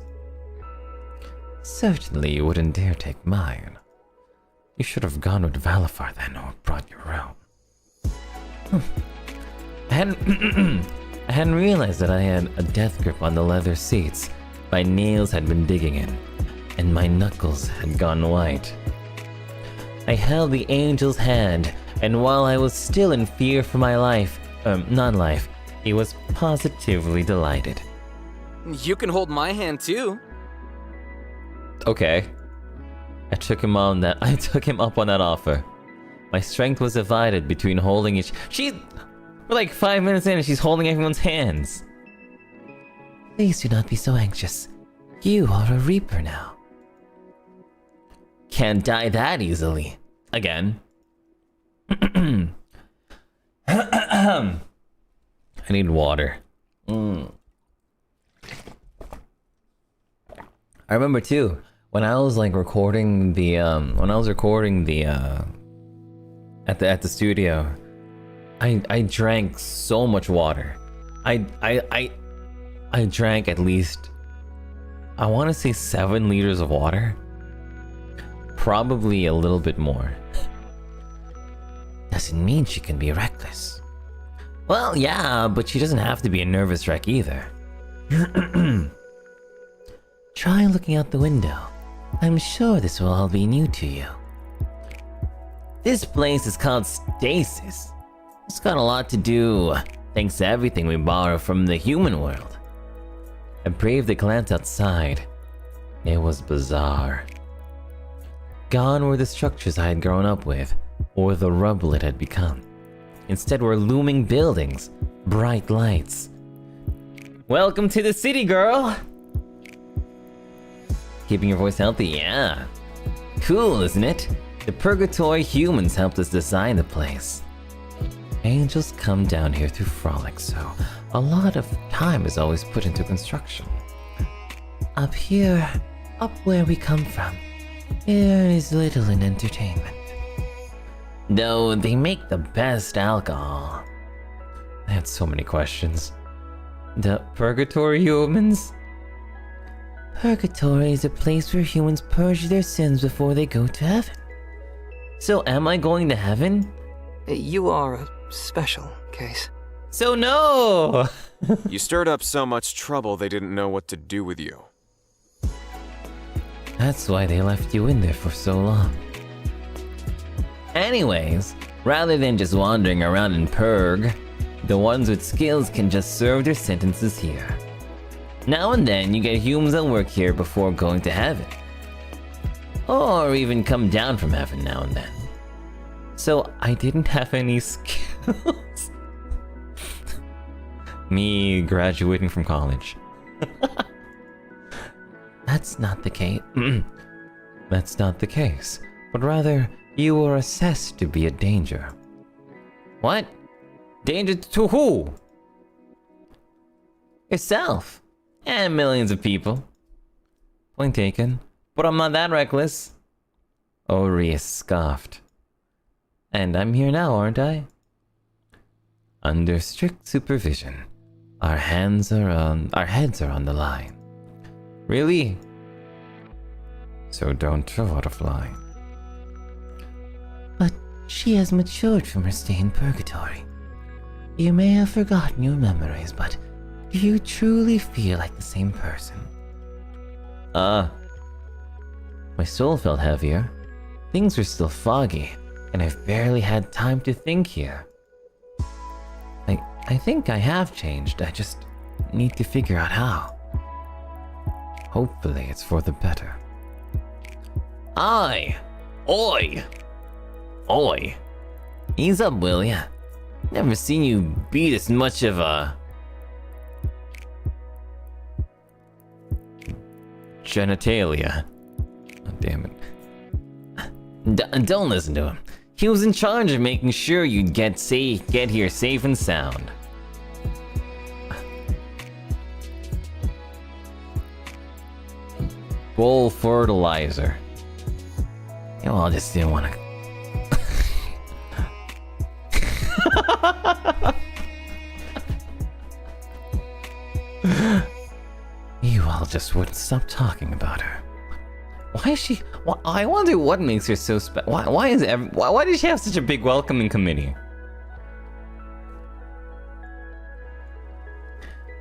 Certainly you wouldn't dare take mine. You should have gone with Valifar then, or brought your own. I hadn't realized that I had a death grip on the leather seats. My nails had been digging in, and my knuckles had gone white. I held the angel's hand, and while I was still in fear for my life, non-life, he was positively delighted. You can hold my hand too. Okay. I took him up on that offer. My strength was divided between holding each. We're like 5 minutes in and she's holding everyone's hands. Please do not be so anxious. You are a Reaper now. Can't die that easily. Again. I need water. I remember too, when I was like recording the at the studio, I drank so much water. I drank at least, I want to say 7 liters of water. Probably a little bit more. Doesn't mean she can be reckless. Well, yeah, but she doesn't have to be a nervous wreck either. Try looking out the window. I'm sure this will all be new to you. This place is called Stasis. It's got a lot to do, thanks to everything we borrow from the human world. I bravely glanced outside. It was bizarre. Gone were the structures I had grown up with, or the rubble it had become. Instead were looming buildings, bright lights. Welcome to the city, girl! Keeping your voice healthy, yeah. Cool, isn't it? The Purgatory humans helped us design the place. Angels come down here to frolic, so a lot of time is always put into construction. Up here, up where we come from, there is little in entertainment. Though they make the best alcohol. I had so many questions. The Purgatory humans? Purgatory is a place where humans purge their sins before they go to heaven. So am I going to heaven? You are a special case. So no! You stirred up so much trouble they didn't know what to do with you. That's why they left you in there for so long. Anyways, rather than just wandering around in Purg, the ones with skills can just serve their sentences here. Now and then you get humans that work here before going to heaven. Or even come down from heaven now and then. So I didn't have any skills. Me graduating from college. That's not the case. That's not the case. But rather, you were assessed to be a danger. What? Danger to who? Yourself. And millions of people. Point taken. But I'm not that reckless. Aries scoffed. And I'm here now, aren't I? Under strict supervision. Our heads are on the line. Really? So don't throw out a fly. But she has matured from her stay in Purgatory. You may have forgotten your memories, but do you truly feel like the same person? My soul felt heavier. Things were still foggy, and I've barely had time to think here. I think I have changed. I just need to figure out how. Hopefully it's for the better. Oi! Ease up, will ya? Never seen you be this much of a... genitalia. Oh, damn it. Don't listen to him. He was in charge of making sure you'd get here safe and sound. Bull fertilizer. Yeah, well, I just didn't want to... You all just wouldn't stop talking about her. Why is she... I wonder what makes her so special. Why does she have such a big welcoming committee?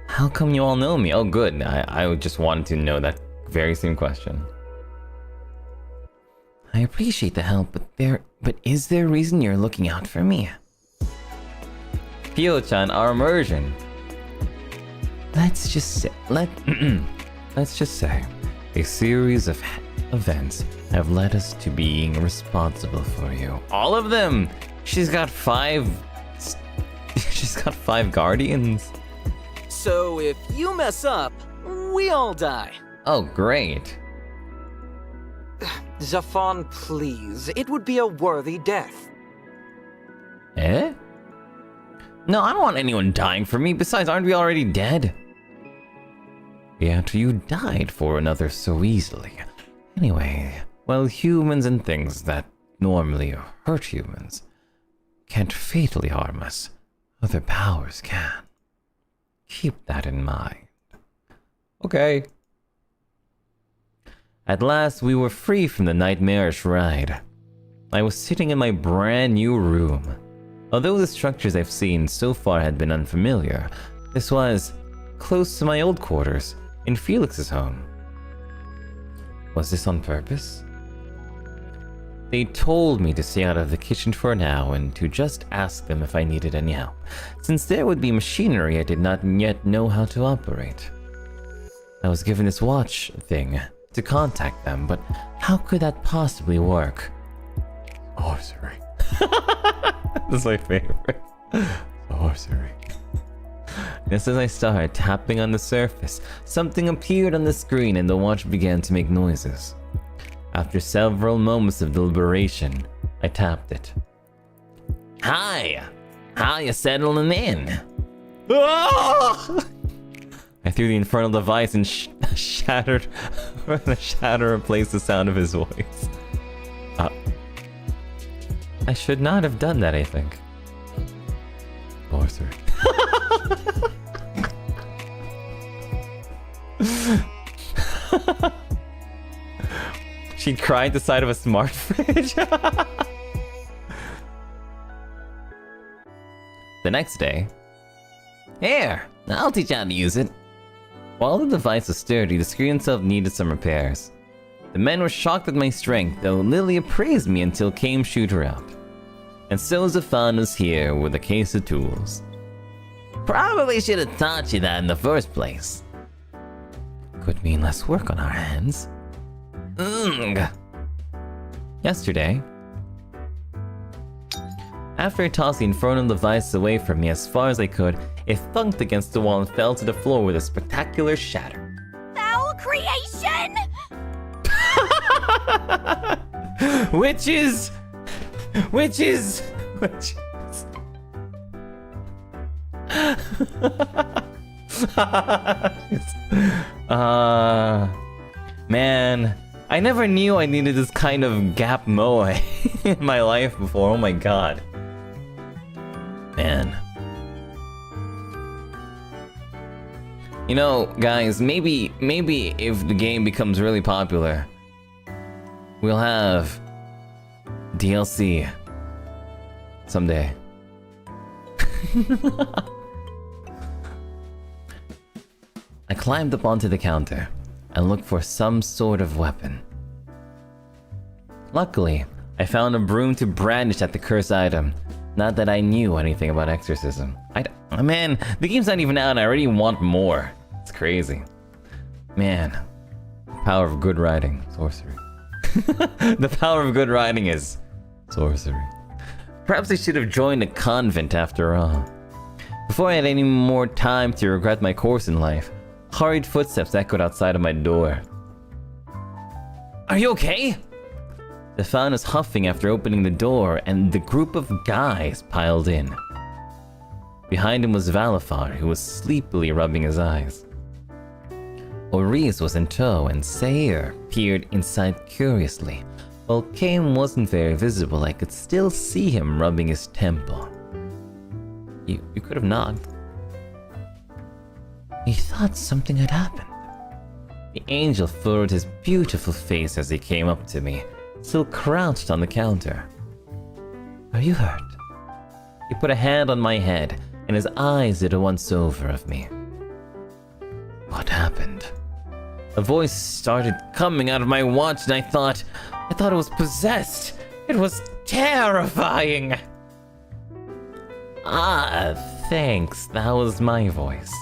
How come you all know me? Oh, good. I just wanted to know that very same question. I appreciate the help, but is there a reason you're looking out for me? Pio-chan, our immersion. Let's just say, a series of events have led us to being responsible for you. All of them. She's got 5 guardians. So if you mess up, we all die. Oh, great. Zafon, please. It would be a worthy death. Eh? No, I don't want anyone dying for me. Besides, aren't we already dead? Yet you died for another so easily. Anyway, well, humans and things that normally hurt humans can't fatally harm us. Other powers can. Keep that in mind. Okay. At last, we were free from the nightmarish ride. I was sitting in my brand new room. Although the structures I've seen so far had been unfamiliar, this was close to my old quarters in Felix's home. Was this on purpose? They told me to stay out of the kitchen for now and to just ask them if I needed any help, since there would be machinery I did not yet know how to operate. I was given this watch thing to contact them, but how could that possibly work? Sorcery. That's my favorite. Sorcery. Just as I started tapping on the surface, something appeared on the screen and the watch began to make noises. After several moments of deliberation, I tapped it. Hi! How you settling in? Ah! I threw the infernal device and shattered. The shatter replaced the sound of his voice. I should not have done that, I think. Sorcery. She cried the side of a smart fridge. The next day. Here, I'll teach you how to use it. While the device was sturdy, the screen itself needed some repairs. The men were shocked at my strength, though Lilia praised me until came shoot her out. And so Zafan was here with a case of tools. Probably should have taught you that in the first place. Could mean less work on our hands. Yesterday, after I tossed the infernal device away from me as far as I could, it thunked against the wall and fell to the floor with a spectacular shatter. Foul creation! Witches! Man, I never knew I needed this kind of gap moe in my life before. Oh my god. Man. You know, guys, maybe if the game becomes really popular, we'll have DLC someday. I climbed up onto the counter and looked for some sort of weapon. Luckily, I found a broom to brandish at the cursed item. Not that I knew anything about exorcism. Man, the game's not even out and I already want more. It's crazy. Man, power of good writing, sorcery. The power of good writing is sorcery. Perhaps I should have joined a convent after all. Before I had any more time to regret my course in life, hurried footsteps echoed outside of my door. Are you okay? Stefan was huffing after opening the door, and the group of guys piled in. Behind him was Valifar, who was sleepily rubbing his eyes. Aries was in tow, and Sayer peered inside curiously. While Kame wasn't very visible, I could still see him rubbing his temple. You could have knocked. He thought something had happened. The angel furrowed his beautiful face as he came up to me, still crouched on the counter. Are you hurt? He put a hand on my head, and his eyes did a once-over of me. What happened? A voice started coming out of my watch, and I thought it was possessed. It was terrifying. Ah, thanks. That was my voice.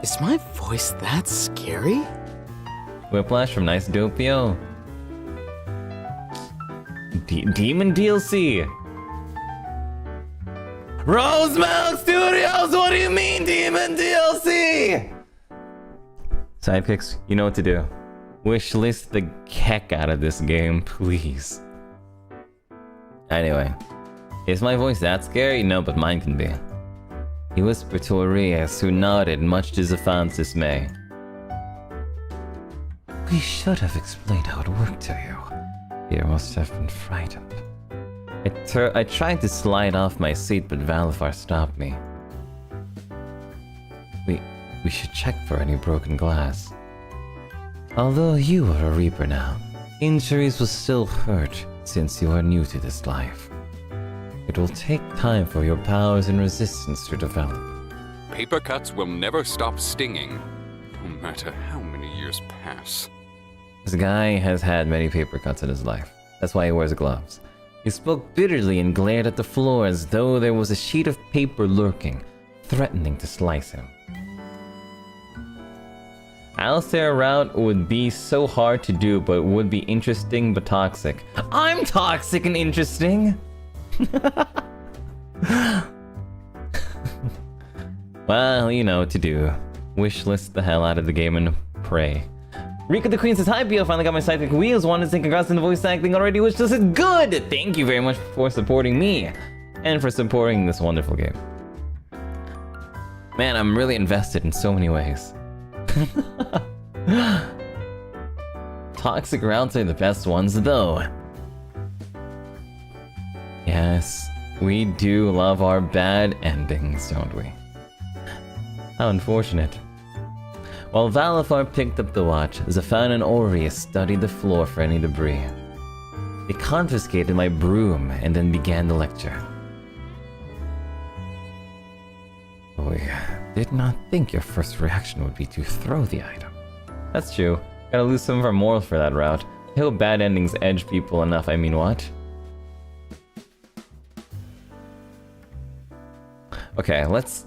Is my voice that scary? Whiplash from Nice Doppio. Demon DLC. Rosemilk Studios, what do you mean Demon DLC? Sidekicks, you know what to do. Wishlist the heck out of this game, please. Anyway, is my voice that scary? No, but mine can be. He whispered to Aries, who nodded, much to Zafan's dismay. We should have explained how it worked to you. You must have been frightened. I tried to slide off my seat, but Valifar stopped me. We should check for any broken glass. Although you are a Reaper now, injuries will still hurt since you are new to this life. It will take time for your powers and resistance to develop. Paper cuts will never stop stinging, no matter how many years pass. This guy has had many paper cuts in his life. That's why he wears gloves. He spoke bitterly and glared at the floor as though there was a sheet of paper lurking, threatening to slice him. Alistair route would be so hard to do, but would be interesting but toxic. I'm toxic and interesting! Well, you know what to do. Wishlist the hell out of the game and pray. Rika the Queen says, hi, Bio, finally got my sidekick wheels. Wanted to say congrats on the voice acting already, which is good! Thank you very much for supporting me, and for supporting this wonderful game. Man, I'm really invested in so many ways. Toxic routes are the best ones, though. Yes, we do love our bad endings, don't we? How unfortunate. While Valifar picked up the watch, Zafan and Aries studied the floor for any debris. They confiscated my broom and then began the lecture. We did not think your first reaction would be to throw the item. That's true. Gotta lose some of our morals for that route. I hope bad endings edge people enough. I mean, what? Okay, let's...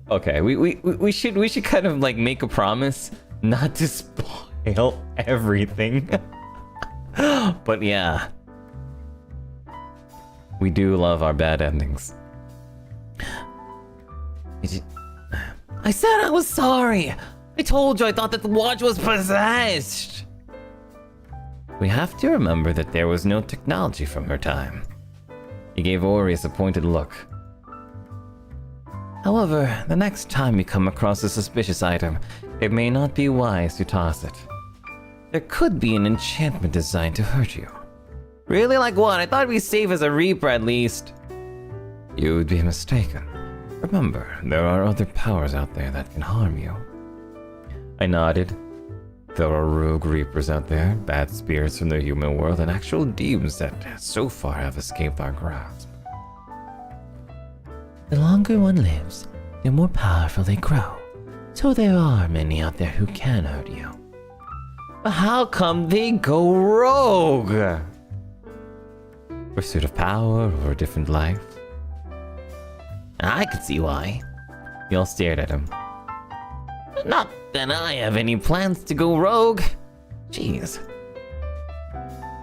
Okay, we should kind of like make a promise not to spoil everything. But yeah. We do love our bad endings. I said I was sorry! I told you I thought that the watch was possessed! We have to remember that there was no technology from her time. He gave Aries a pointed look. However, the next time you come across a suspicious item, it may not be wise to toss it. There could be an enchantment designed to hurt you. Really? Like what? I thought it'd be safe as a Reaper at least. You would be mistaken. Remember, there are other powers out there that can harm you. I nodded. There are rogue Reapers out there, bad spirits from the human world, and actual demons that so far have escaped our grasp. The longer one lives, the more powerful they grow. So there are many out there who can hurt you. But how come they go rogue? Pursuit of power or a different life? I could see why. We all stared at him. Not that I have any plans to go rogue. Jeez.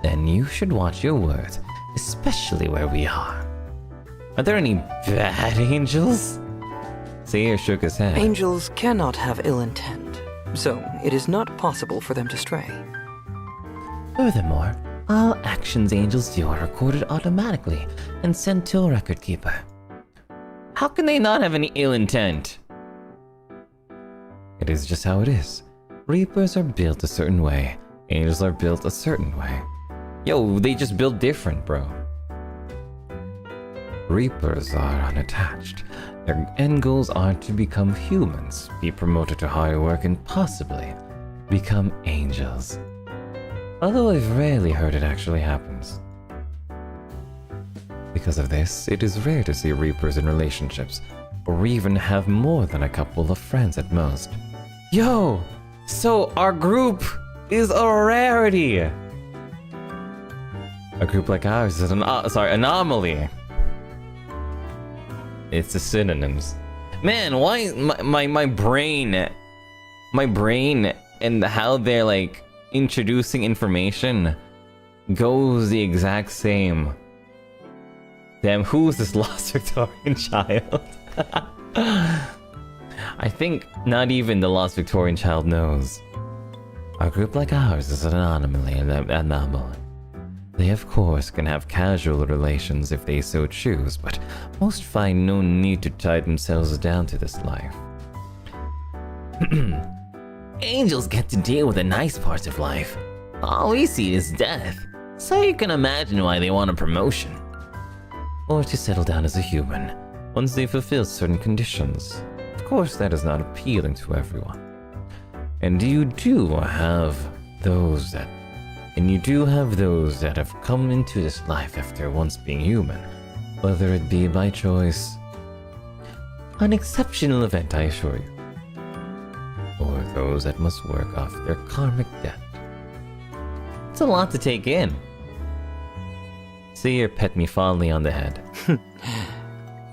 Then then you should watch your words, especially where we are. Are there any bad angels? Seer shook his head. Angels cannot have ill intent, so it is not possible for them to stray. Furthermore, all actions angels do are recorded automatically and sent to a record keeper. How can they not have any ill intent? It is just how it is. Reapers are built a certain way. Angels are built a certain way. Yo, they just build different, bro. Reapers are unattached. Their end goals are to become humans, be promoted to higher work, and possibly become angels. Although I've rarely heard it actually happens. Because of this, it is rare to see Reapers in relationships, or even have more than a couple of friends at most. Yo! So our group is a rarity! A group like ours is an anomaly. It's the synonyms. Man, why my brain and how they're like introducing information goes the exact same. Damn, who's this lost Victorian child? I think not even the lost Victorian child knows. A group like ours is an anomaly. They of course can have casual relations if they so choose, but most find no need to tie themselves down to this life. Angels get to deal with the nice parts of life. All we see is death, so you can imagine why they want a promotion. Or to settle down as a human, once they fulfill certain conditions. Of course, that is not appealing to everyone. And you do have those that have come into this life after once being human, whether it be by choice. An exceptional event, I assure you. Or those that must work off their karmic debt. It's a lot to take in. Seer pet me fondly on the head.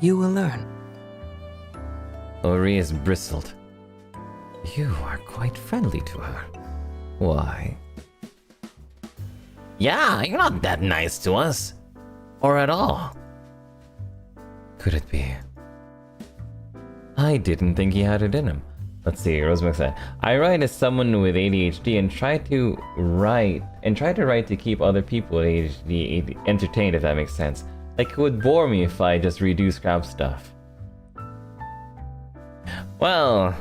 You will learn. Aries bristled. You are quite friendly to her. Why? Yeah, you're not that nice to us. Or at all. Could it be? I didn't think he had it in him. Let's see, Rosemary said, I write as someone with ADHD and try to write to keep other people with ADHD entertained, if that makes sense. Like, it would bore me if I just redo scrap stuff. Well,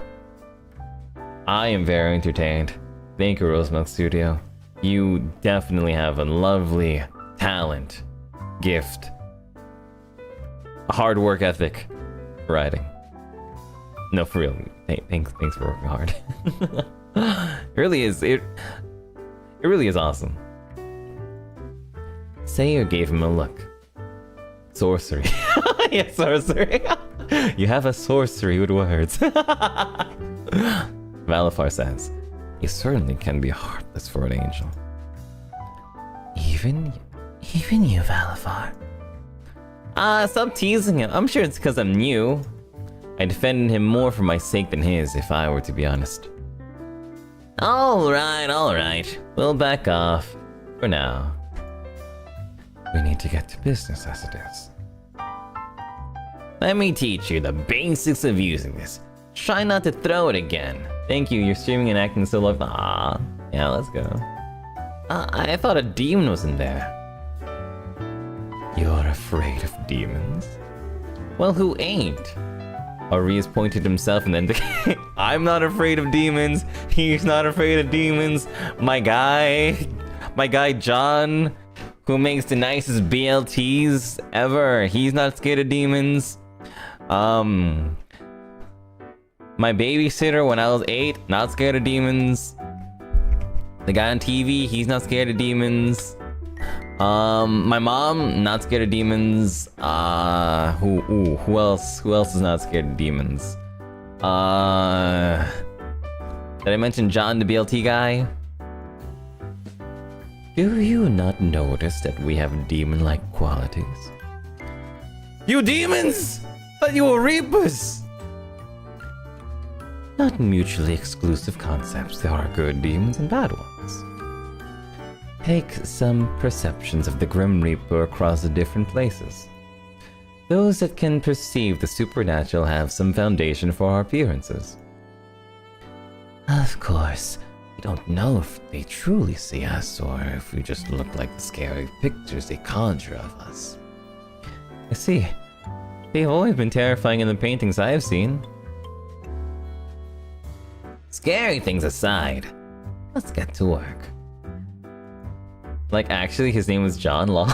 I am very entertained. Thank you, Rosemilk Studio. You definitely have a lovely talent, gift, a hard work ethic for writing. No, for real. Thanks for working hard. It really is. It really is awesome. Sayer gave him a look. Sorcery. Yes, sorcery. You have a sorcery with words. Valafar says, you certainly can be heartless for an angel. Even you, Valafar. Stop teasing him. I'm sure it's because I'm new. I defended him more for my sake than his, if I were to be honest. Alright. We'll back off. For now. We need to get to business as it is. Let me teach you the basics of using this. Try not to throw it again. Thank you, you're streaming and acting so like, ah. Yeah, let's go. I thought a demon was in there. You're afraid of demons? Well, who ain't? Aries pointed himself and then I'm not afraid of demons. He's not afraid of demons. My guy John, who makes the nicest BLTs ever. He's not scared of demons. My babysitter when I was 8, not scared of demons. The guy on TV, he's not scared of demons. My mom, not scared of demons. Who else is not scared of demons? Did I mention John the BLT guy? Do you not notice that we have demon-like qualities? You demons! But you were reapers! Not mutually exclusive concepts. There are good demons and bad ones. take some perceptions of the Grim Reaper across the different places. Those that can perceive the supernatural have some foundation for our appearances. Of course, we don't know if they truly see us or if we just look like the scary pictures they conjure of us. I see. They've always been terrifying in the paintings I have seen. Scary things aside, let's get to work. Like, actually, his name was John Law.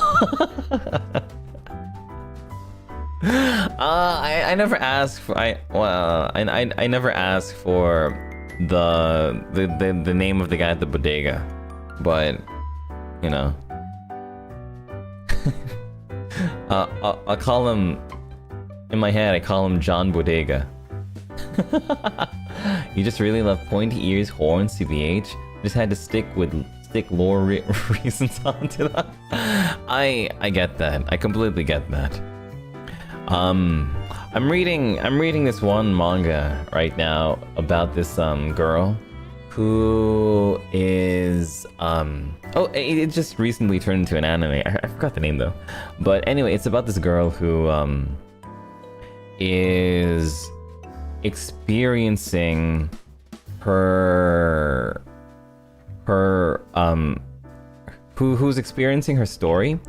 I never asked for I never asked for the name of the guy at the bodega, but you know, I'll call him. In my head, I call him John Bodega. You just really love pointy ears, horns, CBH. Just had to stick lore reasons onto that. I get that. I completely get that. I'm reading this one manga right now about this girl who is it just recently turned into an anime. I forgot the name though. But anyway, it's about this girl who is experiencing who's experiencing her story,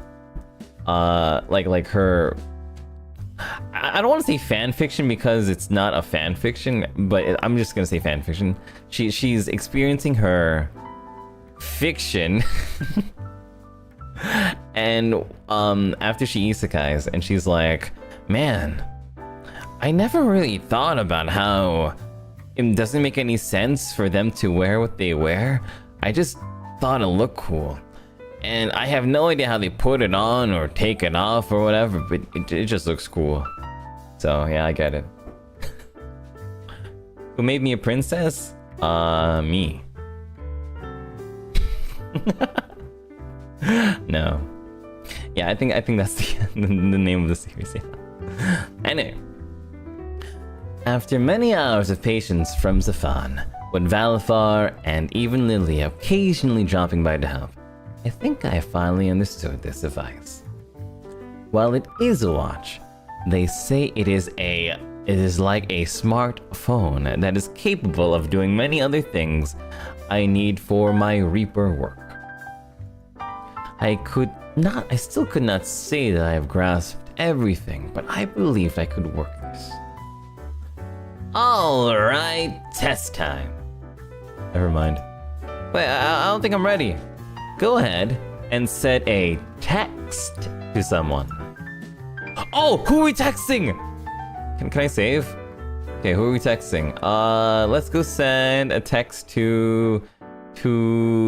like her. I don't want to say fan fiction because it's not a fan fiction, but I'm just gonna say fan fiction. She's experiencing her fiction, and after she isekais, and she's like, man, I never really thought about how it doesn't make any sense for them to wear what they wear. I just thought it looked cool. And I have no idea how they put it on or take it off or whatever, but it just looks cool. So yeah, I get it. Who made me a princess? Me. No. Yeah, I think that's the name of the series, yeah. Anyway. After many hours of patience from Zafan, with Valifar and even Lily occasionally dropping by to help, I think I finally understood this device. While it is a watch, they say it is like a smartphone that is capable of doing many other things I need for my Reaper work. I still could not say that I have grasped everything, but I believed I could work this. Alright, test time. Never mind. Wait, I don't think I'm ready. Go ahead and set a text to someone. Oh, who are we texting? Can I save? Okay, who are we texting? Let's go send a text to Zafan.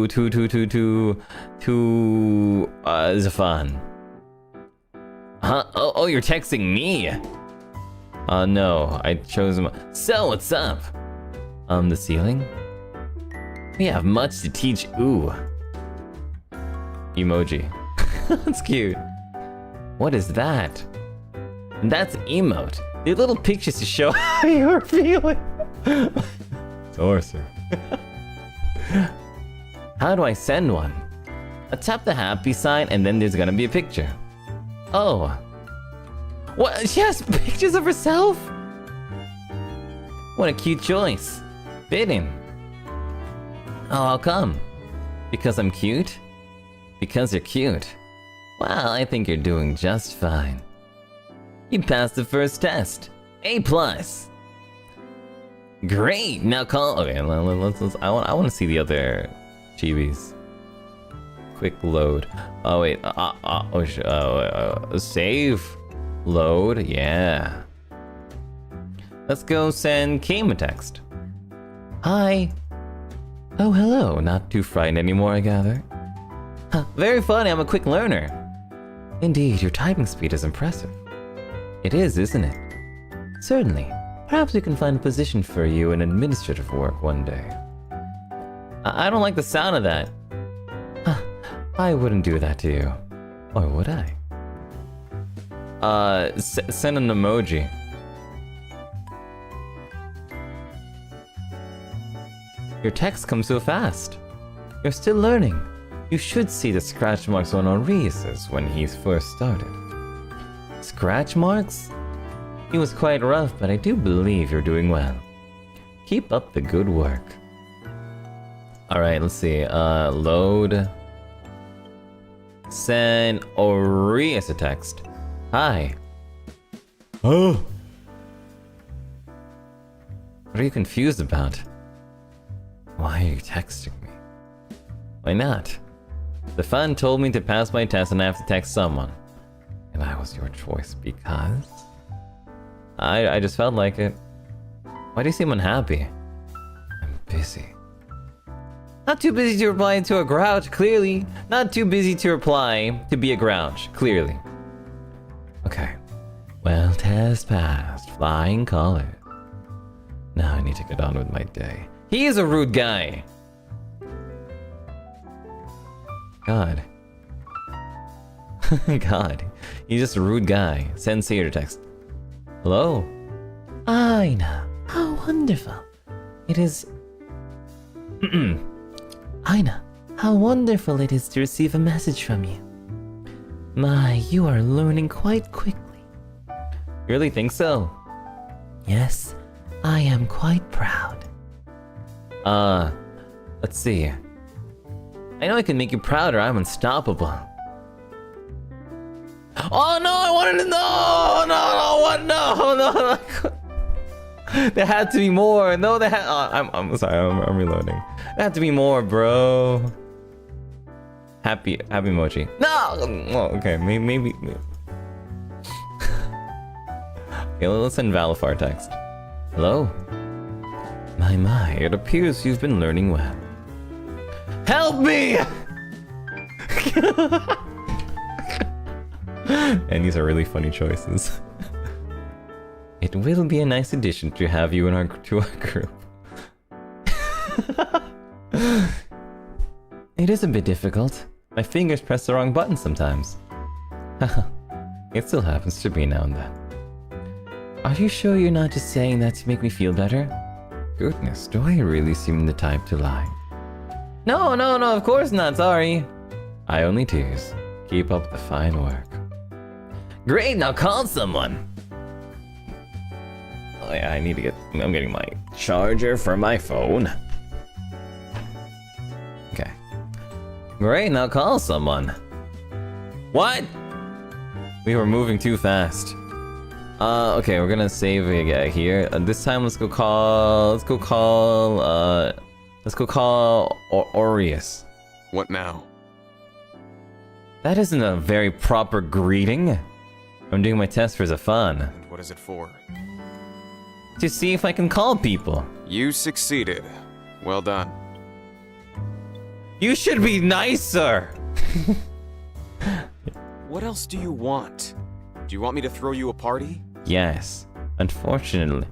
Huh? Oh, you're texting me. No, I chose him. So, what's up? The ceiling? We have much to teach. Ooh. Emoji. That's cute. What is that? That's emote. They're little pictures to show how you're feeling. Torso. How do I send one? I tap the happy sign and then there's gonna be a picture. Oh. What? She has pictures of herself? What a cute choice. Fitting. Oh, how come? Because I'm cute? Because you're cute. Well, I think you're doing just fine. You passed the first test. A+. Great. Now call. Okay, let's. I want to see the other chibis. Quick load. Oh wait. Save. Load. Yeah. Let's go send Kame a text. Hi. Oh, hello. Not too frightened anymore, I gather. Huh, very funny. I'm a quick learner. Indeed, your typing speed is impressive. It is, isn't it? Certainly. Perhaps we can find a position for you in administrative work one day. I don't like the sound of that. Huh, I wouldn't do that to you. Or would I? Send an emoji. Your text comes so fast. You're still learning. You should see the scratch marks on Aries when he first started. Scratch marks? He was quite rough, but I do believe you're doing well. Keep up the good work. Alright, let's see. Load. Send Aries a text. Hi. Oh. What are you confused about? Why are you texting me? Why not? The fan told me to pass my test and I have to text someone. And I was your choice because... I just felt like it. Why do you seem unhappy? I'm busy. Not too busy to reply to a grouch, clearly. Not too busy to reply to be a grouch, clearly. Okay. Well, test passed. Flying colors. Now I need to get on with my day. He is a rude guy. God. God. He's just a rude guy. Send Sayer text. Hello? Aina. How wonderful. It is... Aina. How wonderful it is to receive a message from you. My, you are learning quite quickly. You really think so? Yes. I am quite proud. Let's see. I know I can make you prouder. I'm unstoppable. Oh no, I wanted to know! No, what? No. There had to be more. No, there had. I'm sorry. I'm reloading. There had to be more, bro. Happy emoji. No. Oh, okay, maybe. Okay, let's send Valifar text. Hello. My. It appears you've been learning well. Help me! And these are really funny choices. It will be a nice addition to have you to our group. It is a bit difficult. My fingers press the wrong button sometimes. It still happens to me now and then. Are you sure you're not just saying that to make me feel better? Goodness, do I really seem the type to lie? No, of course not, sorry. I only tease. Keep up the fine work. Great, now call someone. Oh yeah, I'm getting my charger for my phone. Okay. Great, now call someone. What? We were moving too fast. Okay, we're gonna save here. This time let's go call Aries. What now? That isn't a very proper greeting. I'm doing my test for fun. And what is it for? To see if I can call people. You succeeded. Well done. You should be nicer. What else do you want? Do you want me to throw you a party? Yes. Unfortunately,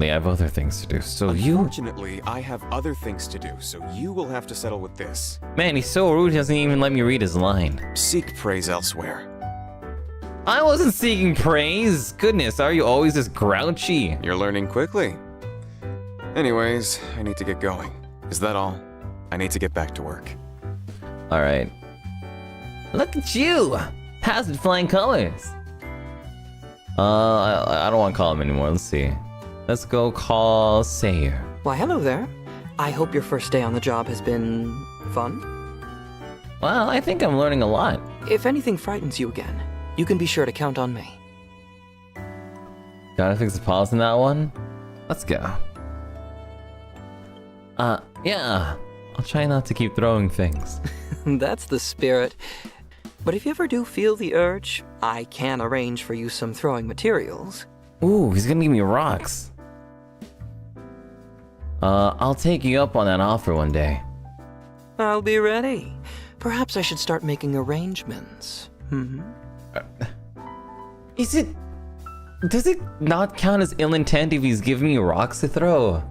I have other things to do, so Unfortunately, I have other things to do, so you will have to settle with this. Man, he's so rude, he doesn't even let me read his line. Seek praise elsewhere. I wasn't seeking praise! Goodness, are you always this grouchy? You're learning quickly. Anyways, I need to get going. Is that all? I need to get back to work. Alright. Look at you! Passed with flying colors! I don't want to call him anymore, let's see. Let's go call Sayer. Why, hello there. I hope your first day on the job has been fun. Well, I think I'm learning a lot. If anything frightens you again, you can be sure to count on me. Gotta fix the pause in that one? Let's go. Yeah. I'll try not to keep throwing things. That's the spirit. But if you ever do feel the urge, I can arrange for you some throwing materials. Ooh, he's gonna give me rocks. I'll take you up on that offer one day. I'll be ready. Perhaps I should start making arrangements. Does it not count as ill intent if he's giving me rocks to throw?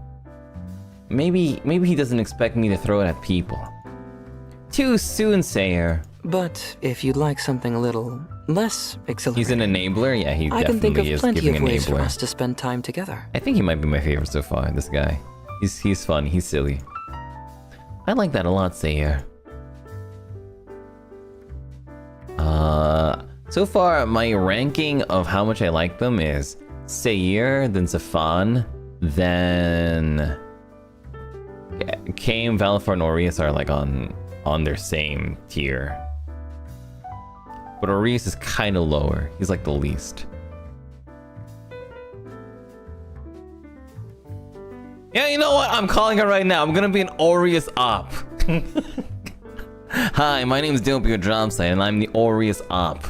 Maybe he doesn't expect me to throw it at people. Too soon, Sayer. But if you'd like something a little less exhilarating... He's an enabler? Yeah, he I can think definitely of is plenty giving of ways for enabler. us to spend time together. I think he might be my favorite so far, this guy. He's fun, he's silly. I like that a lot, Sayer. So far, my ranking of how much I like them is Seir, then Zafan, then Kame, Valifar, and Aries are like on their same tier. But Aries is kind of lower. He's like the least. Yeah, you know what? I'm calling it right now. I'm gonna be an Aries op. Hi, my name is Doppio Dropscythe, and I'm the Aries op.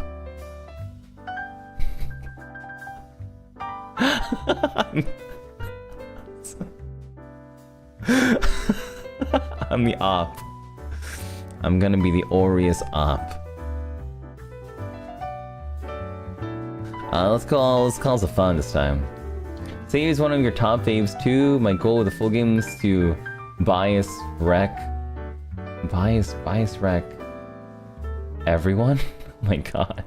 I'm the op. I'm gonna be the Aries op. Let's call Zafan this time. Say he's one of your top faves too. My goal with the full game is to bias wreck everyone. Oh my god.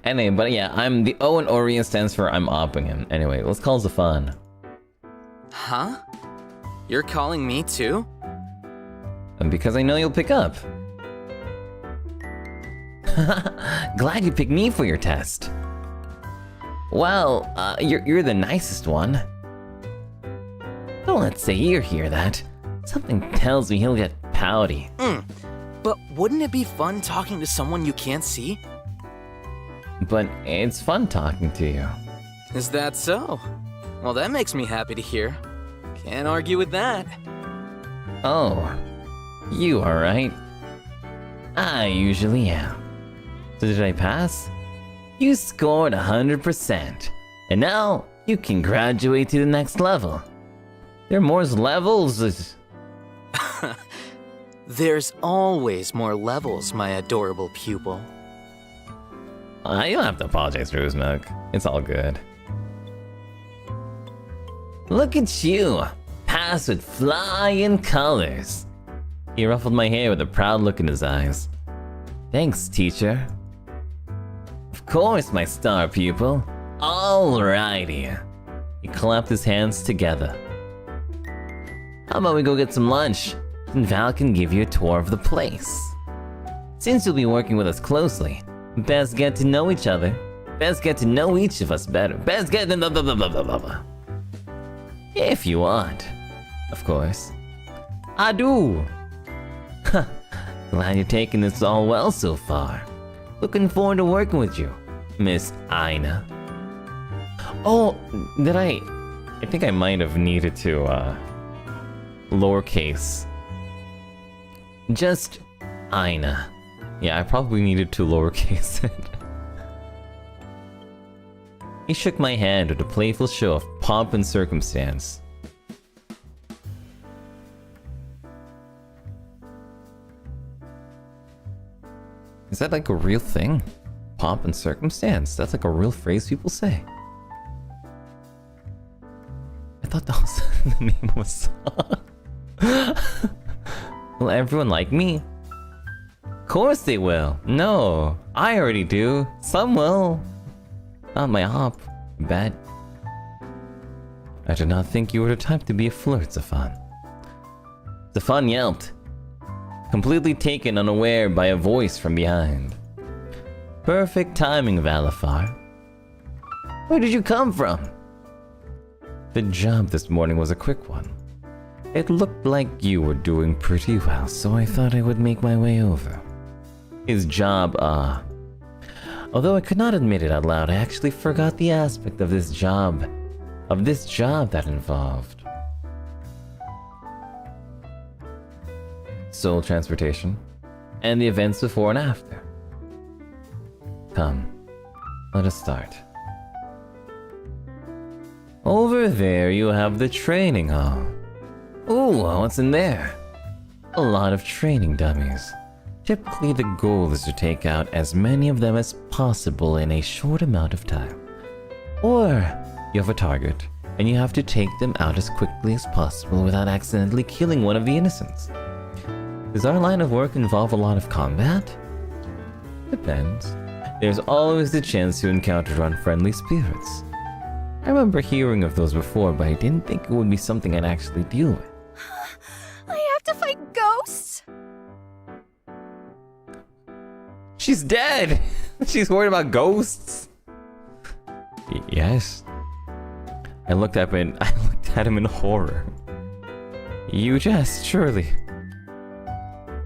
Anyway, but yeah, I'm the O in Aries stands for I'm opping him. Anyway, let's call Zafan. Huh? You're calling me too? And because I know you'll pick up. Glad you picked me for your test. Well, you're the nicest one. Don't let Seir hear that. Something tells me he'll get pouty. But wouldn't it be fun talking to someone you can't see? But it's fun talking to you. Is that so? Well, that makes me happy to hear. Can't argue with that. Oh, you are right. I usually am. So did I pass? You scored 100%. And now you can graduate to the next level. There are more levels. There's always more levels, my adorable pupil. You don't have to apologize, Rosemilk. It's all good. Look at you! Pass with flying colors. He ruffled my hair with a proud look in his eyes. Thanks, teacher. Of course, my star pupil. Alrighty. He clapped his hands together. How about we go get some lunch? And Val can give you a tour of the place. Since you'll be working with us closely, best get to know each other. Best get to know each of us better. Best get to blah blah blah blah blah blah. If you want, of course. I do. Glad you're taking this all well so far. Looking forward to working with you, Miss Aina. Oh, did I think I might have needed to, lowercase. Just Aina. Yeah, I probably needed to lowercase it. He shook my hand with a playful show of pomp and circumstance. Is that like a real thing? Pomp and circumstance? That's like a real phrase people say. I thought that was the name of a song. Will everyone like me? Of course they will. No, I already do. Some will. Not my op. Bad. I did not think you were the type to be a flirt, Zafan. Zafan yelped, completely taken unaware by a voice from behind. Perfect timing, Valifar. Where did you come from? The job this morning was a quick one. It looked like you were doing pretty well, so I thought I would make my way over. His job, although I could not admit it out loud, I actually forgot the aspect of this job that involved soul transportation and the events before and after. Come, let us start. Over there you have the training hall. Ooh, what's in there? A lot of training dummies. Typically the goal is to take out as many of them as possible in a short amount of time. Or you have a target, and you have to take them out as quickly as possible without accidentally killing one of the innocents. Does our line of work involve a lot of combat? Depends. There's always the chance to encounter unfriendly spirits. I remember hearing of those before, but I didn't think it would be something I'd actually deal with. I have to fight ghosts? She's dead. She's worried about ghosts. Yes. I looked at him in horror. You jest, surely.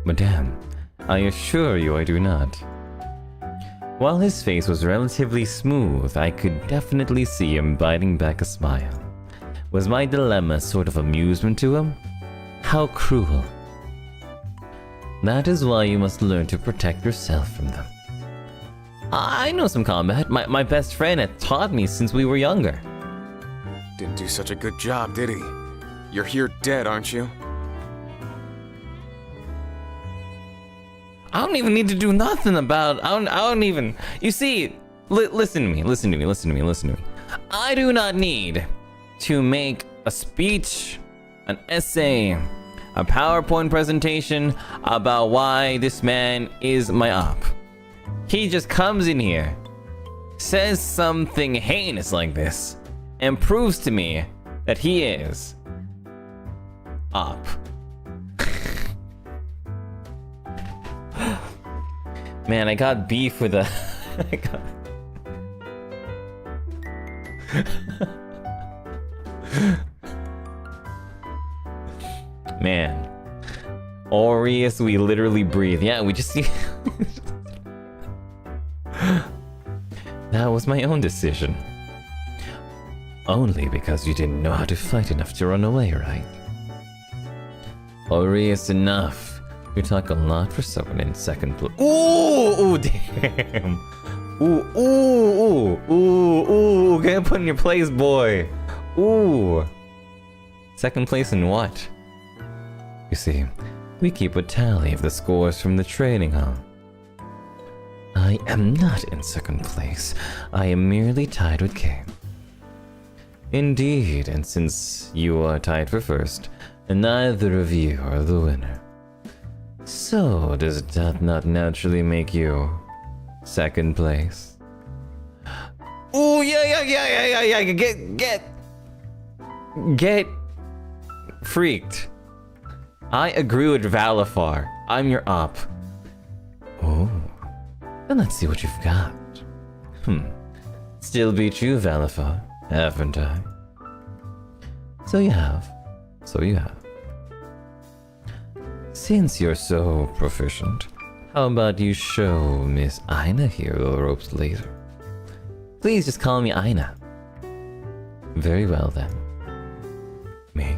Madame, I assure you I do not. While his face was relatively smooth, I could definitely see him biting back a smile. Was my dilemma sort of amusement to him? How cruel. That is why you must learn to protect yourself from them. I know some combat. My best friend had taught me since we were younger. Didn't do such a good job, did he? You're here dead, aren't you? I don't even need to do nothing about. I don't even. You see, listen to me. I do not need to make a speech, an essay, a PowerPoint presentation about why this man is my op. He just comes in here, says something heinous like this, and proves to me that he is op. Man, I got beef with a... Man. Aries, we literally breathe. Yeah, we just... That was my own decision. Only because you didn't know how to fight enough to run away, right? Aries, enough. You talk a lot for someone in second place. Ooh, damn. Ooh. Get put in your place, boy. Ooh. Second place in what? You see, we keep a tally of the scores from the training hall. I am not in second place. I am merely tied with Kane. Indeed, and since you are tied for first, neither of you are the winner. So, does that not naturally make you second place? Ooh, yeah. Get freaked. I agree with Valifar. I'm your op. Oh, then let's see what you've got. Still beat you, Valifar, haven't I? So you have. Since you're so proficient, how about you show Miss Aina here the ropes later? Please just call me Aina. Very well then. Me?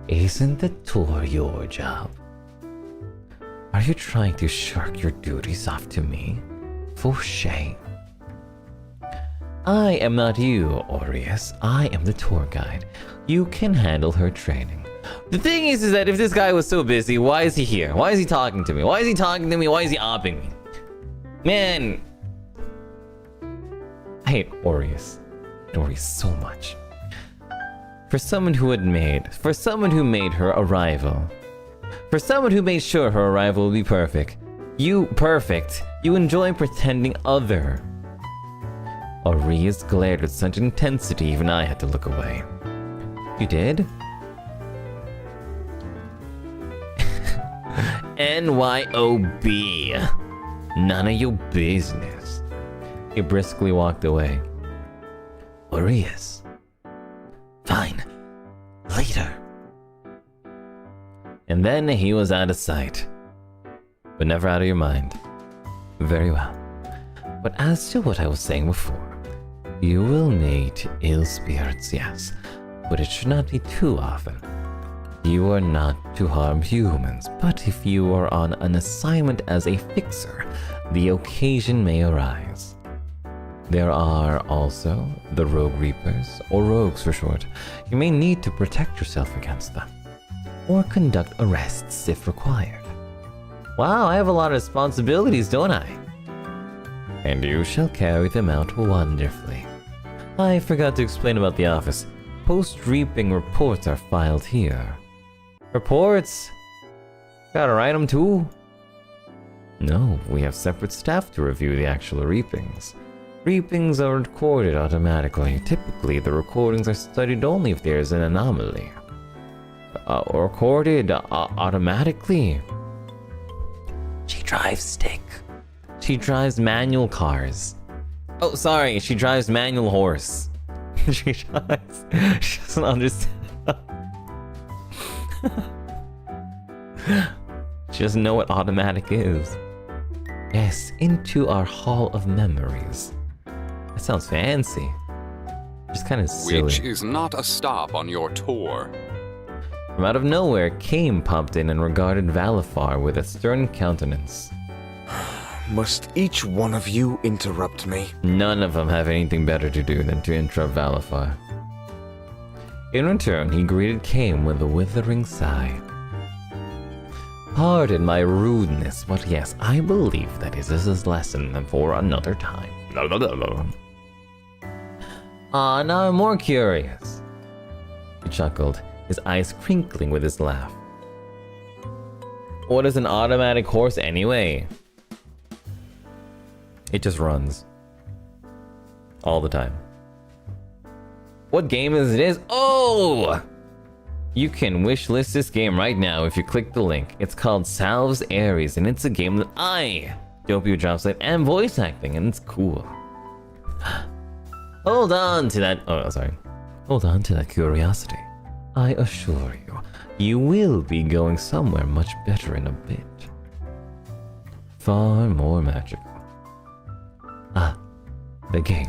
Isn't the tour your job? Are you trying to shirk your duties off to me? For shame. I am not you, Aries. I am the tour guide. You can handle her training. The thing is that if this guy was so busy, why is he here? Why is he talking to me? Why is he opping me? Man. I hate Aries so much. For someone who made her arrival. For someone who made sure her arrival would be perfect. You enjoy pretending other. Aries glared with such intensity even I had to look away. You did? NYOB. None of your business. He briskly walked away. Aries. Fine. Later. And then he was out of sight. But never out of your mind. Very well. But as to what I was saying before, you will meet ill spirits, yes, but it should not be too often. You are not to harm humans, but if you are on an assignment as a fixer, the occasion may arise. There are also the Rogue Reapers, or Rogues for short. You may need to protect yourself against them, or conduct arrests if required. Wow, I have a lot of responsibilities, don't I? And you shall carry them out wonderfully. I forgot to explain about the office. Post-reaping reports are filed here. Reports? Gotta write them too? No, we have separate staff to review the actual reapings. Reapings are recorded automatically. Typically, the recordings are studied only if there is an anomaly. Recorded automatically? She drives stick. She drives manual cars. Oh, sorry, she drives manual horse. She doesn't understand. She doesn't know what automatic is. Yes, into our hall of memories. That sounds fancy. Just kind of silly. Which is not a stop on your tour. From out of nowhere, Kame popped in and regarded Valifar with a stern countenance. Must each one of you interrupt me? None of them have anything better to do than to interrupt Valifar. In return, he greeted Kame with a withering sigh. Pardon my rudeness, but yes, I believe that is his lesson for another time. Now I'm more curious. He chuckled, his eyes crinkling with his laugh. What is an automatic horse anyway? It just runs. All the time. What game is it? Oh! You can wishlist this game right now if you click the link. It's called Salvus Aries, and it's a game that Doppio Dropscythe, am voice acting, and it's cool. Hold on to that. Oh, sorry. Hold on to that curiosity. I assure you, you will be going somewhere much better in a bit. Far more magical. The gate.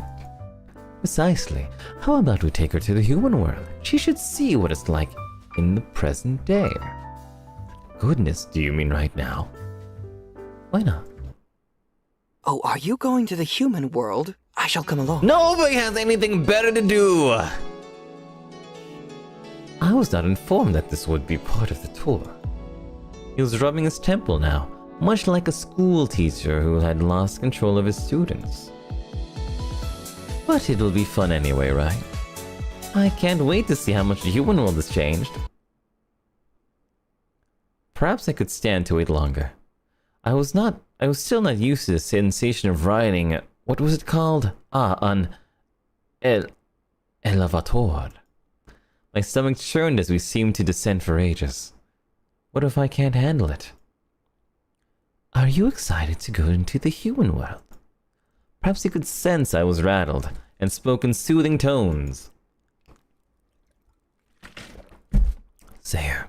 Precisely. How about we take her to the human world? She should see what it's like in the present day. Goodness, do you mean right now? Why not? Oh, are you going to the human world? I shall come along. Nobody has anything better to do! I was not informed that this would be part of the tour. He was rubbing his temple now, much like a school teacher who had lost control of his students. But it'll be fun anyway, right? I can't wait to see how much the human world has changed. Perhaps I could stand to wait longer. I was still not used to the sensation of riding, what was it called? An elevator. My stomach churned as we seemed to descend for ages. What if I can't handle it? Are you excited to go into the human world? Perhaps he could sense I was rattled, and spoke in soothing tones. Sayer,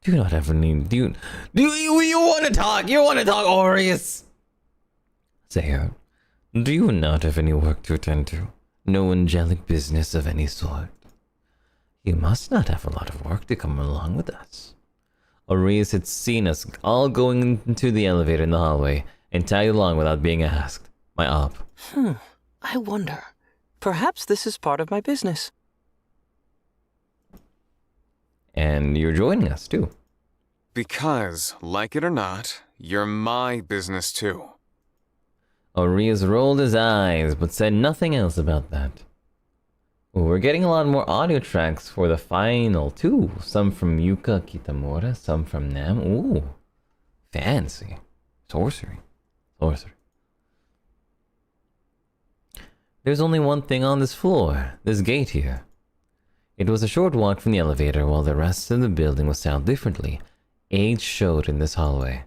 do you not have any... Do you want to talk? You want to talk, Aries? Sayer, do you not have any work to attend to? No angelic business of any sort? You must not have a lot of work to come along with us. Aries had seen us all going into the elevator in the hallway, and tagged along without being asked. My op. I wonder. Perhaps this is part of my business. And you're joining us, too. Because, like it or not, you're my business too. Aries rolled his eyes, but said nothing else about that. Ooh, we're getting a lot more audio tracks for the final, too. Some from Yuka Kitamura, some from Nam. Ooh, fancy. Sorcery. There's only one thing on this floor, this gate here. It was a short walk from the elevator while the rest of the building was styled differently. Age showed in this hallway.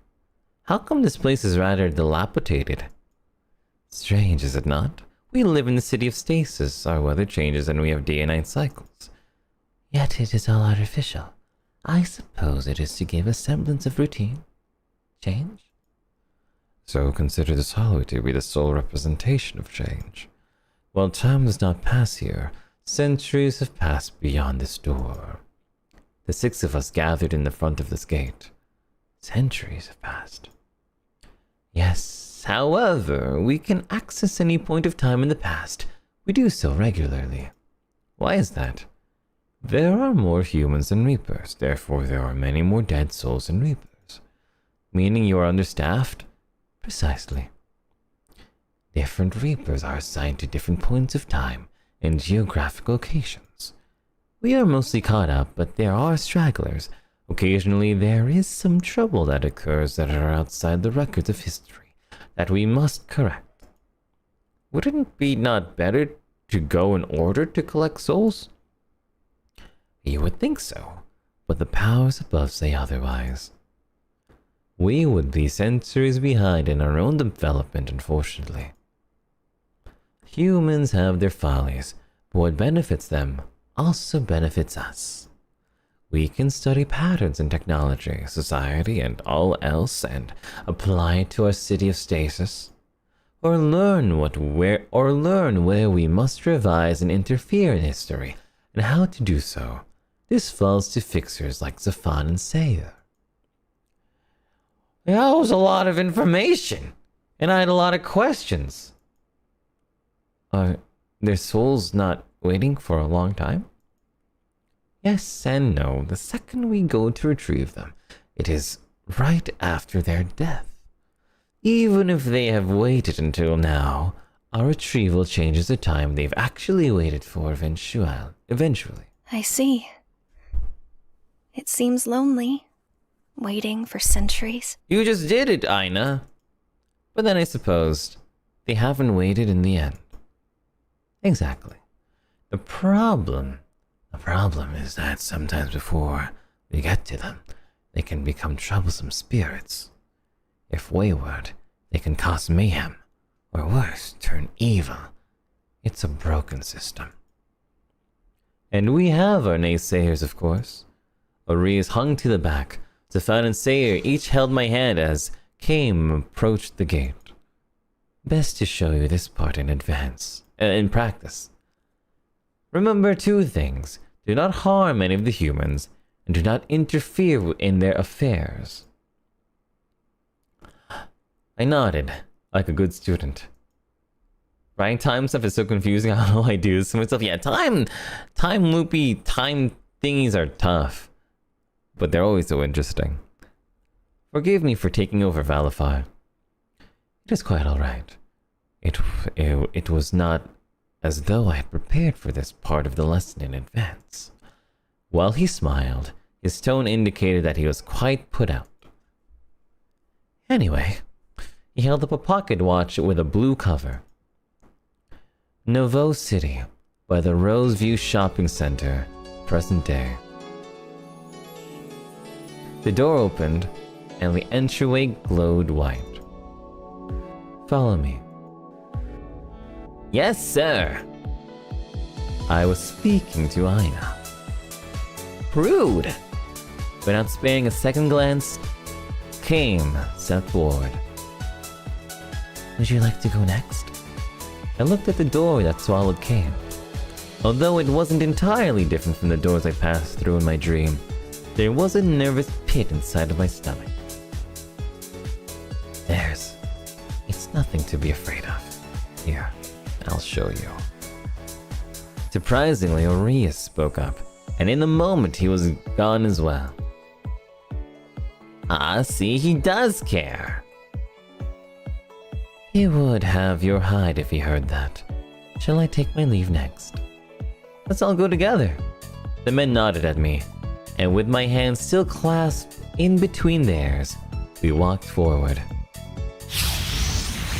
How come this place is rather dilapidated? Strange, is it not? We live in the city of stasis, our weather changes and we have day and night cycles. Yet it is all artificial. I suppose it is to give a semblance of routine. Change? So consider this hallway to be the sole representation of change. While time does not pass here, centuries have passed beyond this door. The 6 of us gathered in the front of this gate. Centuries have passed. Yes, however, we can access any point of time in the past. We do so regularly. Why is that? There are more humans than Reapers, therefore there are many more dead souls than Reapers. Meaning you are understaffed? Precisely. Different Reapers are assigned to different points of time and geographic locations. We are mostly caught up, but there are stragglers. Occasionally there is some trouble that occurs that are outside the records of history that we must correct. Wouldn't it be not better to go in order to collect souls? You would think so, but the powers above say otherwise. we would be centuries behind in our own development, unfortunately. Humans have their follies, but what benefits them also benefits us. We can study patterns in technology, society, and all else and apply it to our city of stasis. Or learn where we must revise and interfere in history, and how to do so. This falls to fixers like Zafan and Sayer. That was a lot of information, and I had a lot of questions. Are their souls not waiting for a long time? Yes and no. The second we go to retrieve them, it is right after their death. Even if they have waited until now, our retrieval changes the time they've actually waited for eventually. I see. It seems lonely, waiting for centuries. You just did it, Aina. But then I suppose they haven't waited in the end. Exactly. The problem is that sometimes before we get to them, they can become troublesome spirits. If wayward, they can cause mayhem, or worse, turn evil. It's a broken system. And we have our naysayers, of course. Aries hung to the back. Zafan and Sayer each held my hand as Kame approached the gate. Best to show you this part in practice. Remember two things. Do not harm any of the humans, and do not interfere in their affairs. I nodded, like a good student. Writing time stuff is so confusing, I don't know what I do to myself. Yeah, time loopy, time thingies are tough. But they're always so interesting. Forgive me for taking over Valify. It is quite alright. It was not as though I had prepared for this part of the lesson in advance. While he smiled, his tone indicated that he was quite put out. Anyway, he held up a pocket watch with a blue cover. Nouveau City, by the Roseview Shopping Center, present day. The door opened, and the entryway glowed white. Follow me. Yes, sir. I was speaking to Aina. Rude. Without sparing a second glance, Kame stepped forward. Would you like to go next? I looked at the door that swallowed Kame. Although it wasn't entirely different from the doors I passed through in my dream, there was a nervous pit inside of my stomach. It's nothing to be afraid of. Here, I'll show you. Surprisingly, Aries spoke up, and in a moment he was gone as well. Ah, see, he does care. He would have your hide if he heard that. Shall I take my leave next? Let's all go together. The men nodded at me, and with my hands still clasped in between theirs, we walked forward.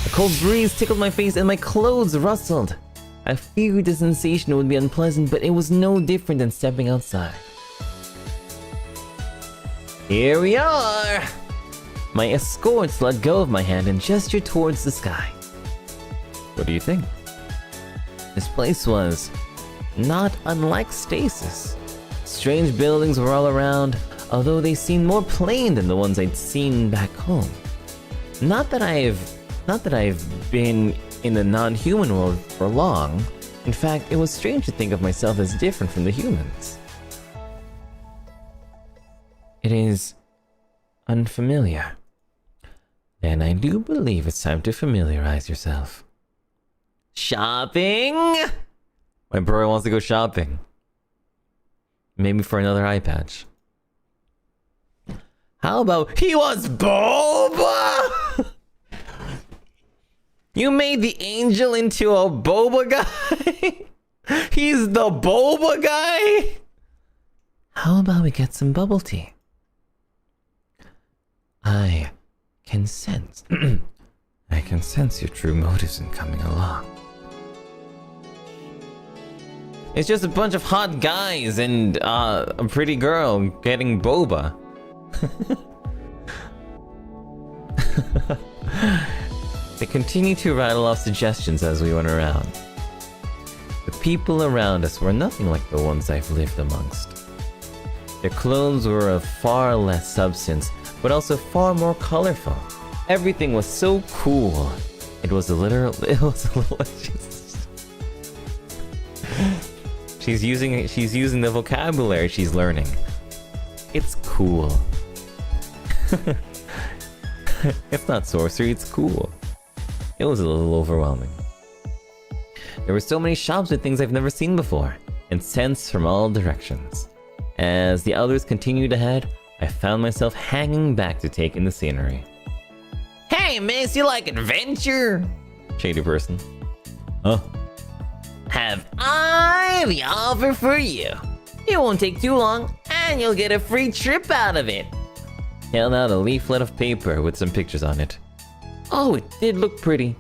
A cold breeze tickled my face and my clothes rustled. I feared the sensation would be unpleasant, but it was no different than stepping outside. Here we are! My escorts let go of my hand and gestured towards the sky. What do you think? This place was not unlike stasis. Strange buildings were all around, although they seemed more plain than the ones I'd seen back home. Not that I've been in the non-human world for long. In fact, it was strange to think of myself as different from the humans. It is unfamiliar. Then I do believe it's time to familiarize yourself. Shopping? My bro wants to go shopping. Maybe for another eye patch. How about he wants boba? You made the angel into a boba guy? He's the boba guy? How about we get some bubble tea? I can sense your true motives in coming along. It's just a bunch of hot guys and a pretty girl getting boba. They continued to rattle off suggestions as we went around. The people around us were nothing like the ones I've lived amongst. Their clothes were of far less substance, but also far more colorful. Everything was so cool. It was a little She's using the vocabulary she's learning. It's cool. It's not sorcery, it's cool. It was a little overwhelming. There were so many shops with things I've never seen before, and scents from all directions. As the others continued ahead, I found myself hanging back to take in the scenery. Hey miss, you like adventure? Shady person. Huh? Have I the offer for you? It won't take too long, and you'll get a free trip out of it. Held out a leaflet of paper with some pictures on it. Oh, it did look pretty.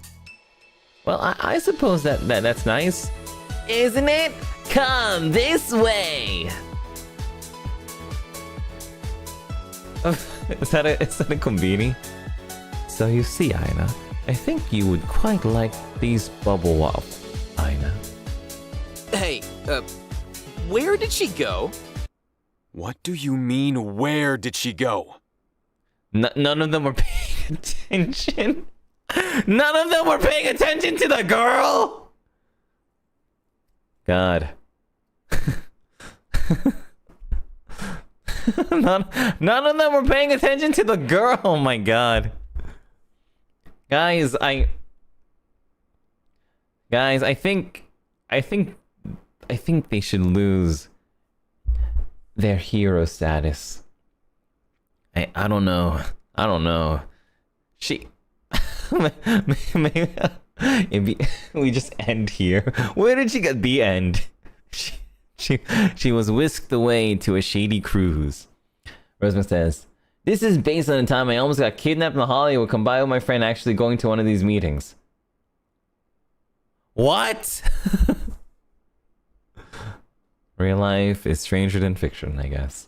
Well, I suppose that's nice. Isn't it? Come this way! Is that a konbini? So you see, Aina, I think you would quite like these bubble waffles, Aina. Hey, where did she go? What do you mean, where did she go? None of them were paying attention. None of them were paying attention to the girl! God. None of them were paying attention to the girl. Oh my god. Guys, I think they should lose their hero status. I don't know. She maybe we just end here. Where did she get the end? She was whisked away to a shady cruise. Rosamund says, "This is based on the time I almost got kidnapped in Hollywood combined with my friend actually going to one of these meetings." What? Real life is stranger than fiction, I guess.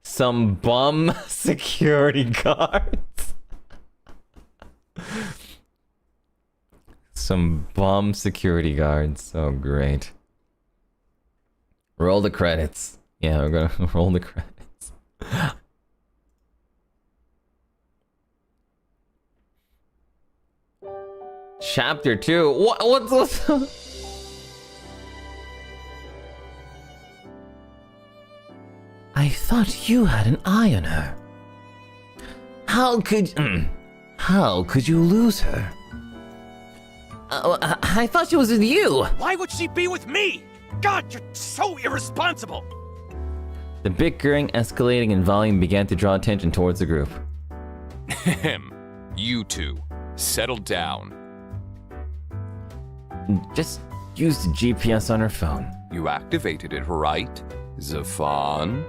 Some bum security guards. Some bum security guards. Oh, great. Roll the credits. Yeah, we're gonna roll the credits. Chapter 2. What's I thought you had an eye on her. How could you lose her? I thought she was with you. Why would she be with me? God, you're so irresponsible. The bickering, escalating in volume began to draw attention towards the group. You two, settle down. Just use the GPS on her phone. You activated it, right, Zafan?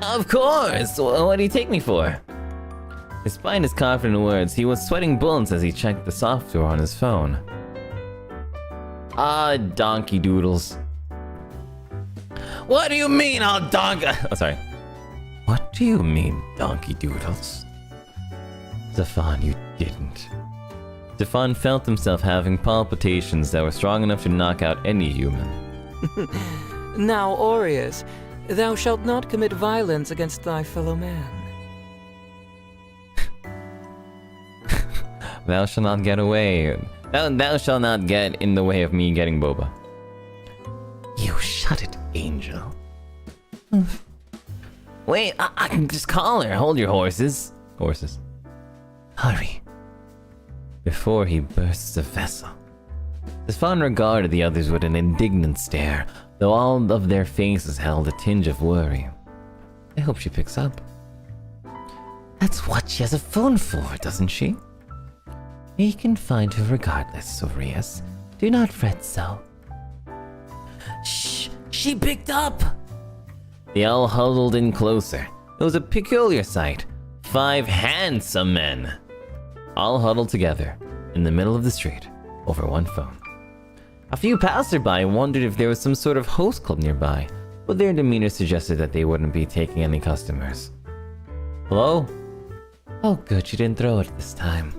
Of course! What do you take me for? Despite his confident words, he was sweating bullets as he checked the software on his phone. Ah, donkey doodles. What do you mean, I'll Oh, sorry. What do you mean, donkey doodles? Zafan, you didn't. Zafan felt himself having palpitations that were strong enough to knock out any human. Now, Aries, thou shalt not commit violence against thy fellow man. Thou shalt not get away. Thou shalt not get in the way of me getting boba. You shut it, Angel. Wait, I can just call her. Hold your horses. Horses. Hurry. Before he bursts the vessel. Zafan regarded the others with an indignant stare, though all of their faces held a tinge of worry. I hope she picks up. That's what she has a phone for, doesn't she? We can find her regardless, Aries. Do not fret so. Shh! She picked up! They all huddled in closer. It was a peculiar sight. 5 handsome men. All huddled together, in the middle of the street, over one phone. A few passerby wondered if there was some sort of host club nearby, but their demeanor suggested that they wouldn't be taking any customers. Hello? Oh good, you didn't throw it this time.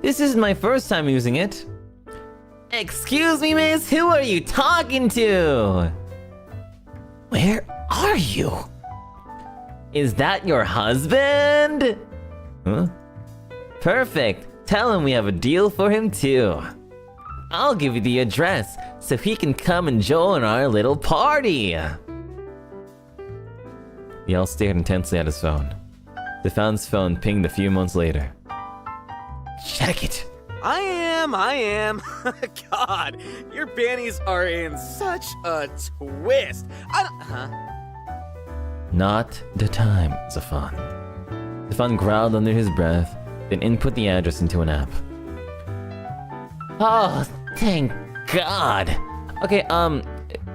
This isn't my first time using it. Excuse me, miss, who are you talking to? Where are you? Is that your husband? Huh? Perfect. Tell him we have a deal for him too. I'll give you the address so he can come and join our little party. Yell stared intensely at his phone. Stefan's phone pinged a few months later. Check it. I am. God, your bannies are in such a twist. Not the time, Stefan. Stefan growled under his breath, then input the address into an app. Oh, thank God. Okay,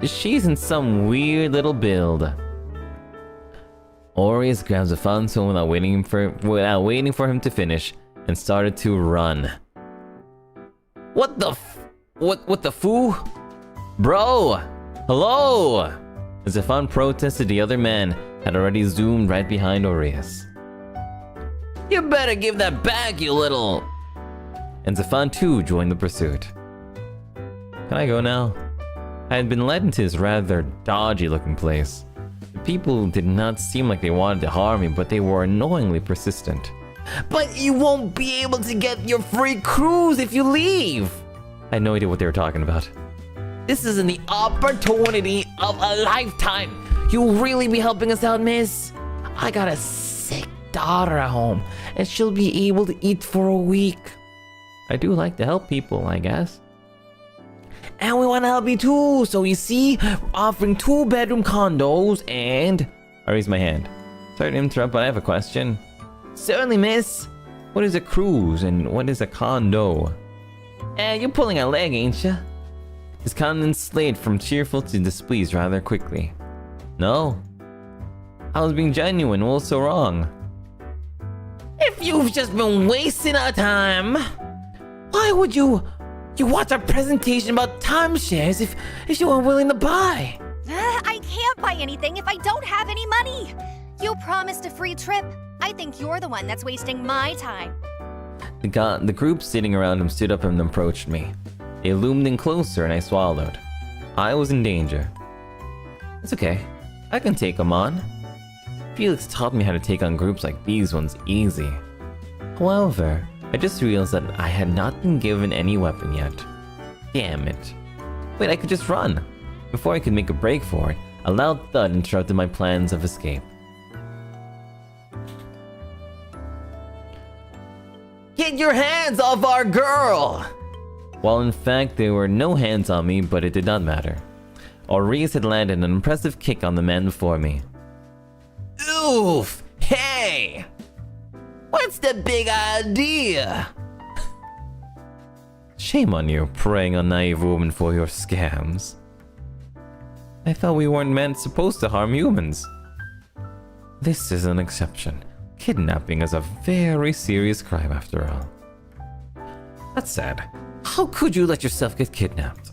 she's in some weird little build. Aries grabs Stefan's phone without waiting for him to finish and started to run. What the foo? Bro! Hello! As Stefan protested, the other man had already zoomed right behind Aries. You better give that back, you little... And Stefan too joined the pursuit. Can I go now? I had been led into this rather dodgy looking place. The people did not seem like they wanted to harm me, but they were annoyingly persistent. But you won't be able to get your free cruise if you leave! I had no idea what they were talking about. This is the opportunity of a lifetime! You'll really be helping us out, miss? I got a sick daughter at home, and she'll be able to eat for a week. I do like to help people, I guess. And we want to help you too, so you see, we're offering 2-bedroom condos and... I raise my hand. Sorry to interrupt, but I have a question. Certainly, miss. What is a cruise and what is a condo? You're pulling a leg, ain't ya? His countenance slid from cheerful to displeased rather quickly. No. I was being genuine, what was so wrong? If you've just been wasting our time, why would you watch our presentation about timeshares if you weren't willing to buy? I can't buy anything if I don't have any money. You promised a free trip. I think you're the one that's wasting my time. The group sitting around him stood up and approached me. They loomed in closer and I swallowed. I was in danger. It's okay. I can take them on. Felix taught me how to take on groups like these ones easy. However, I just realized that I had not been given any weapon yet. Damn it. Wait, I could just run. Before I could make a break for it, a loud thud interrupted my plans of escape. Get your hands off our girl! While in fact there were no hands on me, but it did not matter. Aries had landed an impressive kick on the man before me. Oof! Hey! What's the big idea? Shame on you, preying on naive women for your scams. I thought we weren't supposed to harm humans. This is an exception. Kidnapping is a very serious crime after all. That said, how could you let yourself get kidnapped?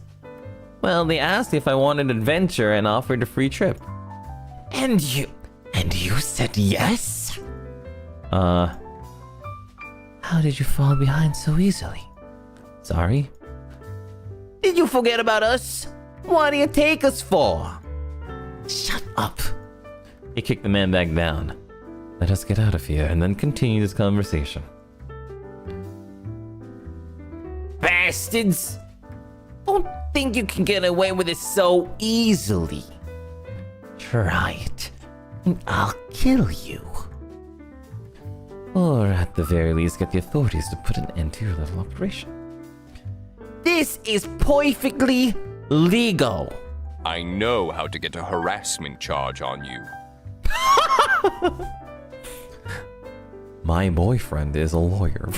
Well, they asked if I wanted adventure and offered a free trip. And you said yes? How did you fall behind so easily? Sorry? Did you forget about us? What do you take us for? Shut up. He kicked the man back down. Let us get out of here and then continue this conversation. Bastards! Don't think you can get away with it so easily. Try it, and I'll kill you. Or at the very least get the authorities to put an end to your little operation. This is perfectly legal. I know how to get a harassment charge on you. My boyfriend is a lawyer.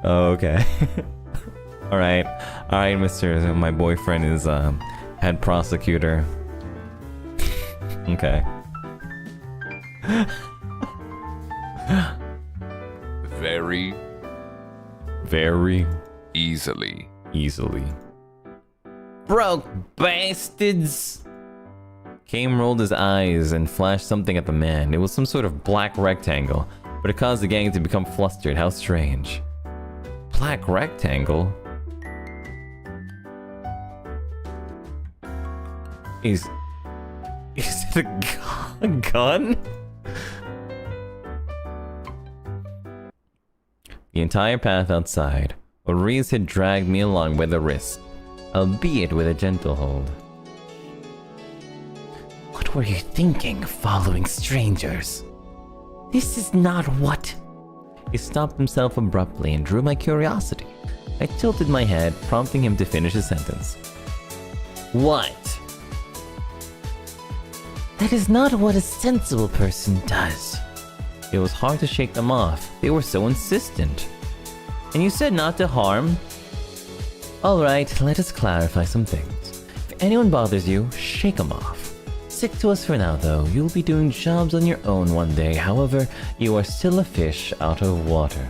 Okay. Alright, mister. My boyfriend is head prosecutor. Okay. Very easily. Broke bastards! Kame rolled his eyes and flashed something at the man. It was some sort of black rectangle, but it caused the gang to become flustered. How strange. Black rectangle? Is it a gun? The entire path outside, Aries had dragged me along by the wrist, albeit with a gentle hold. What were you thinking, following strangers? This is not what... He stopped himself abruptly and drew my curiosity. I tilted my head, prompting him to finish his sentence. What? That is not what a sensible person does. It was hard to shake them off. They were so insistent. And you said not to harm? Alright, let us clarify some things. If anyone bothers you, shake them off. Stick to us for now though. You'll be doing jobs on your own one day. However, you are still a fish out of water.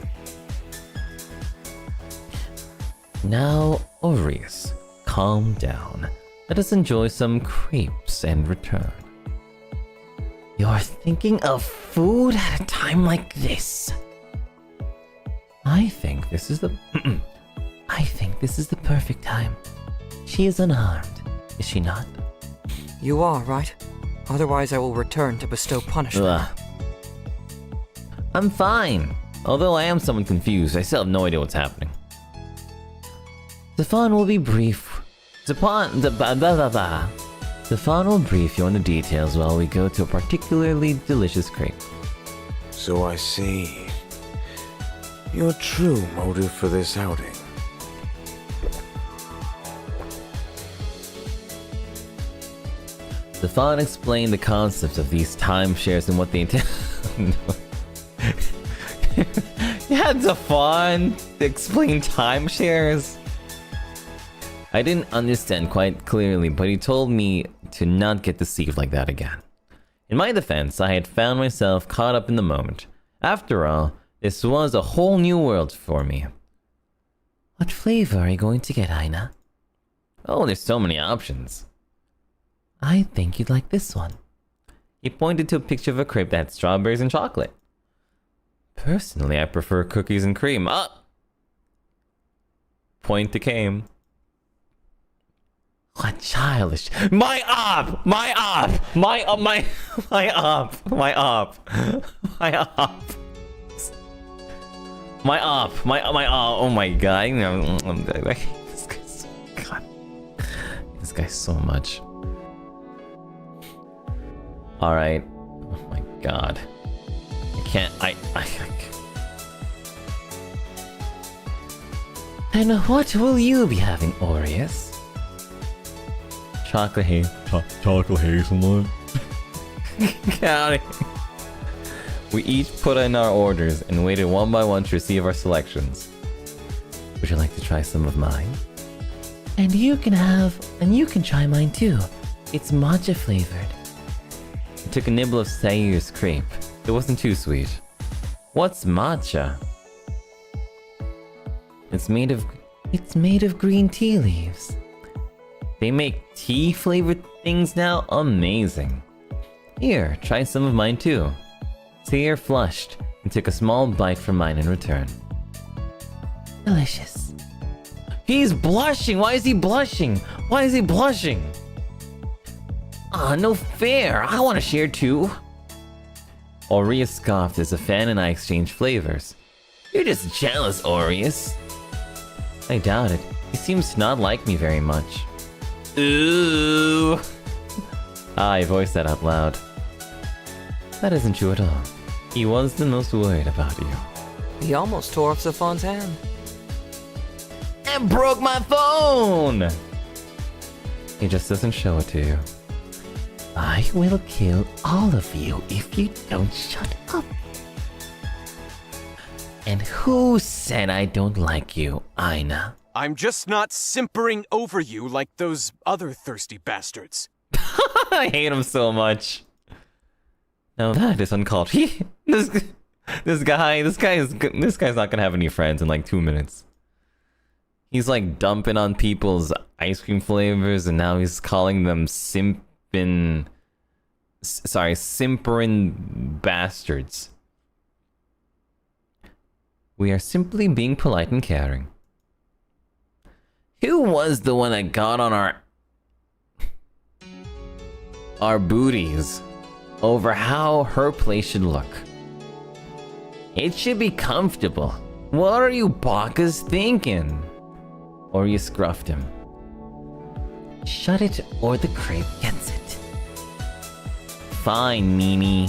Now, Aries, calm down. Let us enjoy some crepes and return. You're thinking of food at a time like this. I think this is the... I think this is the perfect time. She is unharmed, is she not? You are, right? Otherwise I will return to bestow punishment. Ugh. I'm fine. Although I am somewhat confused, I still have no idea what's happening. The fun will be brief. Stefan will brief you on the details while we go to a particularly delicious crepe. So I see. Your true motive for this outing. Stefan explained the concepts of these timeshares and what they intend. You had Stefan explain timeshares? I didn't understand quite clearly, but he told me to not get deceived like that again. In my defense, I had found myself caught up in the moment. After all, this was a whole new world for me. What flavor are you going to get, Aina? Oh, there's so many options. I think you'd like this one. He pointed to a picture of a crepe that had strawberries and chocolate. Personally, I prefer cookies and cream. Point to Kame. What childish... My op! My op! My op! My op! My op! My op! My op! My op! Oh my god! I hate this guy so... God. This guy so much. All right. Oh my god. I can't. I And what will you be having, Aries? Chocolate hazelnut. Get out of here. We each put in our orders and waited one by one to receive our selections. Would you like to try some of mine? And you can try mine too. It's matcha flavored. I took a nibble of Sayur's crepe. It wasn't too sweet. What's matcha? It's made of green tea leaves. They make tea flavored things now? Amazing. Here, try some of mine too. Sayur flushed and took a small bite from mine in return. Delicious. He's blushing! Why is he blushing? Why is he blushing? Ah, no fair! I want to share too! Aureus scoffed as the fan and I exchanged flavors. You're just jealous, Aureus. I doubt it. He seems to not like me very much. Ooh! I voiced that out loud. That isn't true at all. He was the most worried about you. He almost tore off Stefan's hand. And broke my phone! He just doesn't show it to you. I will kill all of you if you don't shut up. And who said I don't like you, Aina? I'm just not simpering over you like those other thirsty bastards. I hate him so much. Now that is uncalled. This guy's not gonna have any friends in like 2 minutes. He's like dumping on people's ice cream flavors, and now he's calling them simpin simpering bastards. We are simply being polite and caring. Who was the one that got on our booties over how her place should look? It should be comfortable. What are you bakas thinking? Or you scruffed him. Shut it or the crepe gets it. Fine, Mimi.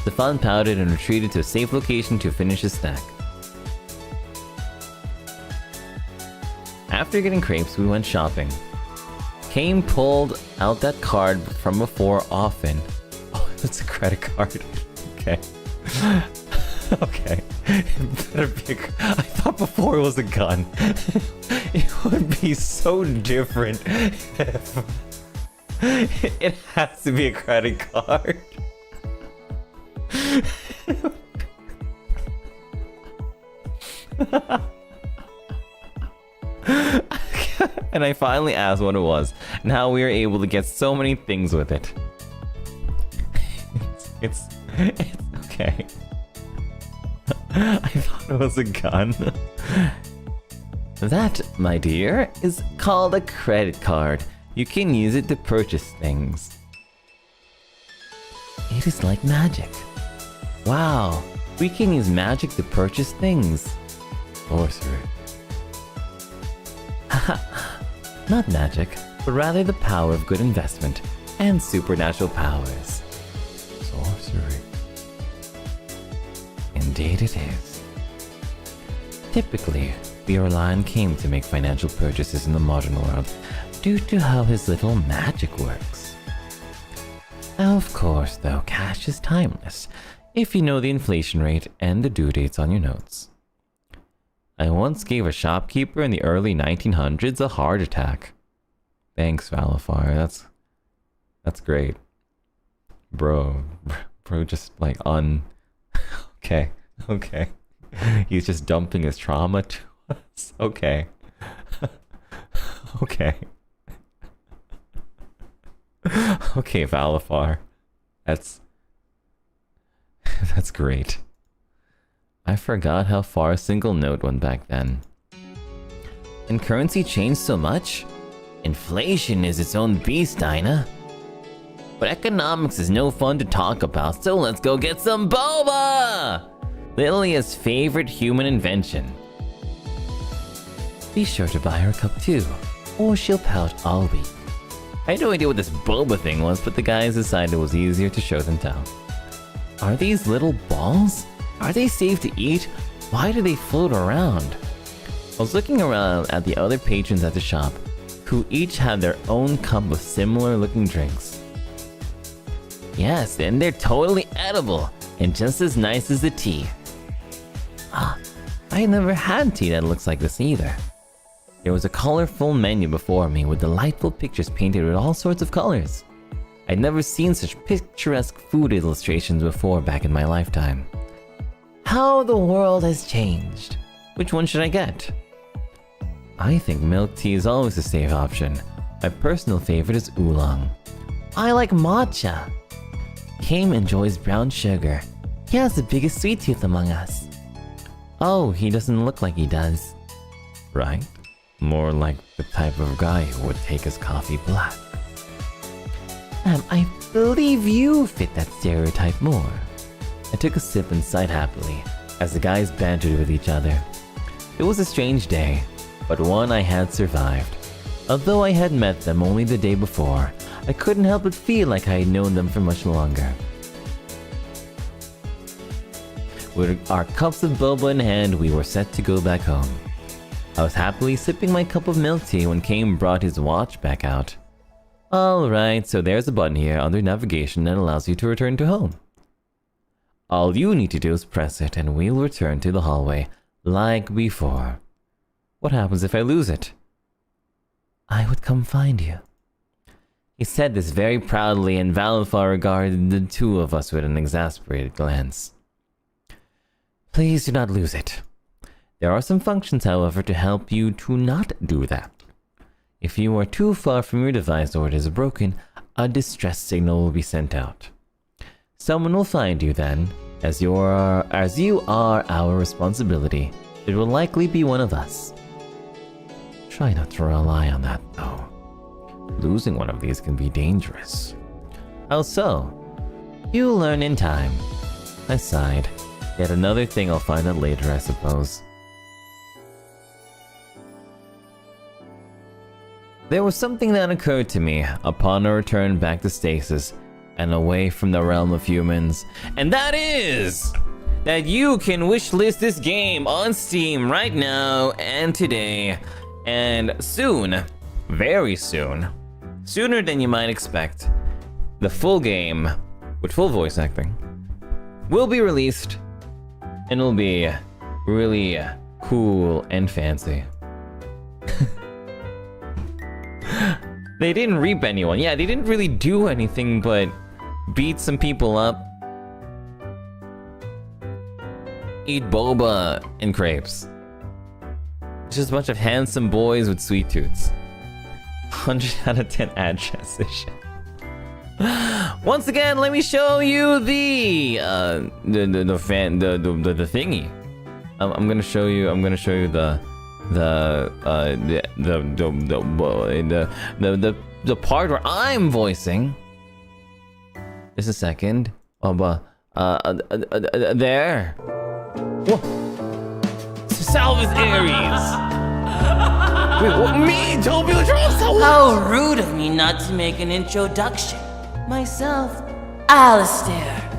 Stefan pouted and retreated to a safe location to finish his snack. After getting crepes, we went shopping. Kane pulled out that card from before often. Oh, it's a credit card. Okay. Okay. It better be I thought before it was a gun. It would be so different if it has to be a credit card. And I finally asked what it was, and how we were able to get so many things with it. It's okay. I thought it was a gun. That, my dear, is called a credit card. You can use it to purchase things. It is like magic. Wow, we can use magic to purchase things. Sorcery. Not magic, but rather the power of good investment and supernatural powers. Sorcery. Indeed it is. Typically, we rely on King to make financial purchases in the modern world due to how his little magic works. Of course, though, cash is timeless if you know the inflation rate and the due dates on your notes. I once gave a shopkeeper in the early 1900s a heart attack. Thanks, Valafar. That's great. Bro, just like okay. He's just dumping his trauma to us. Okay. Okay. Okay, Valafar. That's great. I forgot how far a single note went back then. And currency changed so much? Inflation is its own beast, Dinah. But economics is no fun to talk about, so let's go get some boba! Lilia's favorite human invention. Be sure to buy her a cup too, or she'll pout all week. I had no idea what this boba thing was, but the guys decided it was easier to show than tell. Are these little balls? Are they safe to eat? Why do they float around? I was looking around at the other patrons at the shop, who each had their own cup of similar looking drinks. Yes, and they're totally edible, and just as nice as the tea. Ah, I never had tea that looks like this either. There was a colorful menu before me with delightful pictures painted with all sorts of colors. I'd never seen such picturesque food illustrations before back in my lifetime. How the world has changed. Which one should I get? I think milk tea is always a safe option. My personal favorite is oolong. I like matcha. Kim enjoys brown sugar. He has the biggest sweet tooth among us. Oh, he doesn't look like he does. Right? More like the type of guy who would take his coffee black. I believe you fit that stereotype more. I took a sip and sighed happily, as the guys bantered with each other. It was a strange day, but one I had survived. Although I had met them only the day before, I couldn't help but feel like I had known them for much longer. With our cups of boba in hand, we were set to go back home. I was happily sipping my cup of milk tea when Kane brought his watch back out. Alright, so there's a button here under navigation that allows you to return to home. All you need to do is press it and we'll return to the hallway, like before. What happens if I lose it? I would come find you. He said this very proudly, and Valafar regarded the two of us with an exasperated glance. Please do not lose it. There are some functions, however, to help you to not do that. If you are too far from your device or it is broken, a distress signal will be sent out. Someone will find you then, as you are our responsibility. It will likely be one of us. Try not to rely on that, though. Losing one of these can be dangerous. How so? You'll learn in time. I sighed. Yet another thing I'll find out later, I suppose. There was something that occurred to me upon a return back to stasis and away from the realm of humans, and that is that you can wishlist this game on Steam right now and today, and soon, very soon, sooner than you might expect, the full game, with full voice acting, will be released, and it'll be really cool and fancy. They didn't reap anyone. Yeah, they didn't really do anything but beat some people up, eat boba and crepes. It's just a bunch of handsome boys with sweet tooths. 100 out of 10 ad transition. Once again, let me show you the thingy. I'm gonna show you the part where I'm voicing. Just a second. There. Whoa. Salvus Aries. Wait, what? Me? Doppio Dropscythe? How rude of me not to make an introduction. Myself, Alistair.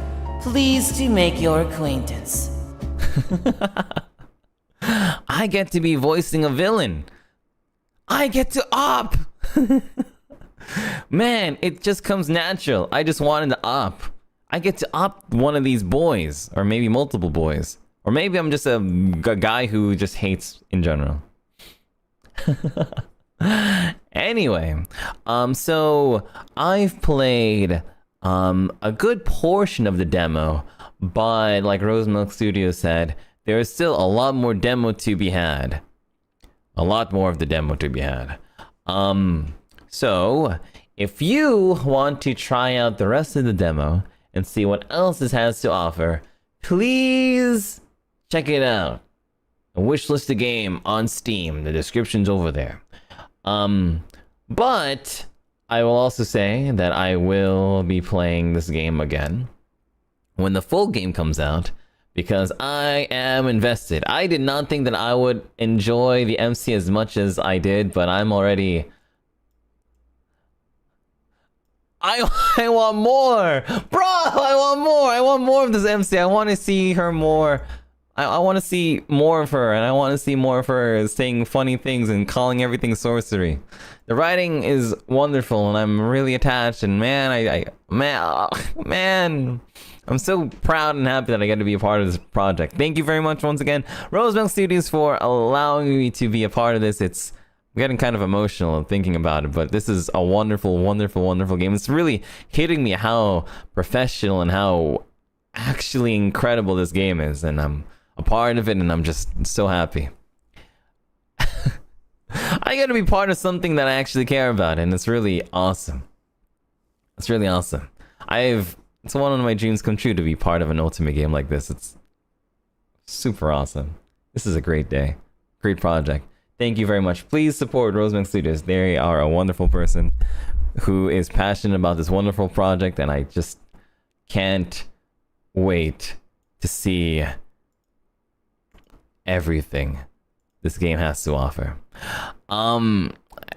Pleased to make your acquaintance. I get to be voicing a villain. I get to op. Man, it just comes natural. I just wanted to op. I get to op one of these boys, or maybe multiple boys, or maybe I'm just a guy who just hates in general. Anyway, so I've played a good portion of the demo, but like Rosemilk Studios said, there is still a lot more demo to be had. A lot more of the demo to be had. So if you want to try out the rest of the demo and see what else it has to offer, please check it out. A wishlist the game on Steam. The description's over there. But I will also say that I will be playing this game again when the full game comes out, because I am invested. I did not think that I would enjoy the MC as much as I did, but I'm already... I want more! Bro, I want more! I want more of this MC. I want to see her more. I want to see more of her, and I want to see more of her saying funny things and calling everything sorcery. The writing is wonderful, and I'm really attached, and man, man, I'm so proud and happy that I get to be a part of this project. Thank you very much once again, Rosemilk Studios, for allowing me to be a part of this. I'm getting kind of emotional thinking about it, but this is a wonderful, wonderful, wonderful game. It's really hitting me how professional and how actually incredible this game is, and I'm a part of it, and I'm just so happy. I get to be part of something that I actually care about, and it's really awesome. It's really awesome. It's one of my dreams come true to be part of an ultimate game like this. It's super awesome. This is a great day. Great project. Thank you very much. Please support Rosemilk Studios. They are a wonderful person who is passionate about this wonderful project, and I just can't wait to see everything this game has to offer.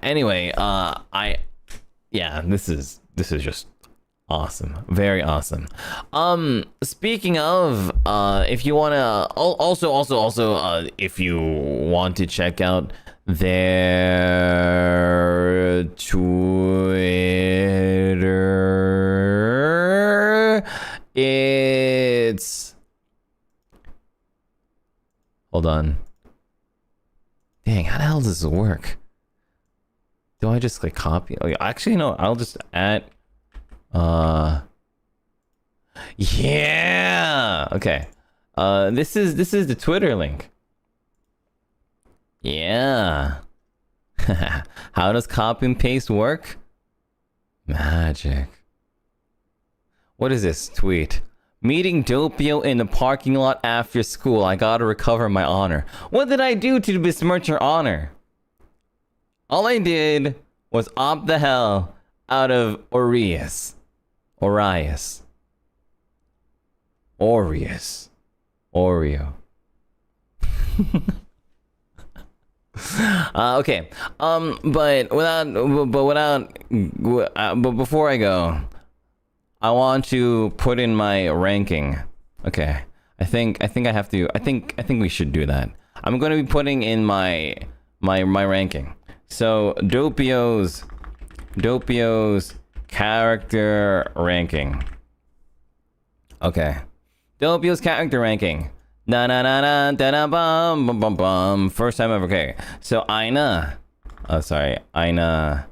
Anyway, this is just awesome. Very awesome. Speaking of, if you want to also if you want to check out their Twitter, it's... Hold on. Dang, how the hell does this work? Do I just like copy? Actually, no, I'll just add... Yeah! Okay. This is the Twitter link. Yeah. How does copy and paste work? Magic. What is this tweet? Meeting Doppio in the parking lot after school. I gotta recover my honor. What did I do to besmirch your honor? All I did was opt the hell out of Aries. Orius. Aureus. Oreo. Okay. But before I go, I want to put in my ranking. Okay. I think I have to. I think we should do that. I'm going to be putting in my ranking. So Doppio's character ranking. Okay. Doppio's character ranking. Na na na na da na bum bum bum bum. First time ever. Okay. So Aina. Oh, sorry. Aina,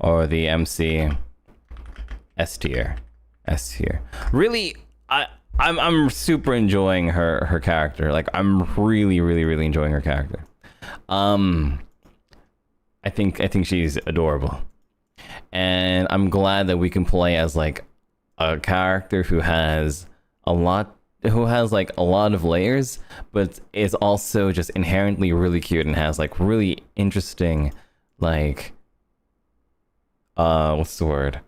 or the MC. S tier. Really, I'm super enjoying her character. Like, I'm really enjoying her character. I think she's adorable, and I'm glad that we can play as like a character who has like a lot of layers, but is also just inherently really cute and has like really interesting, like, what's the word?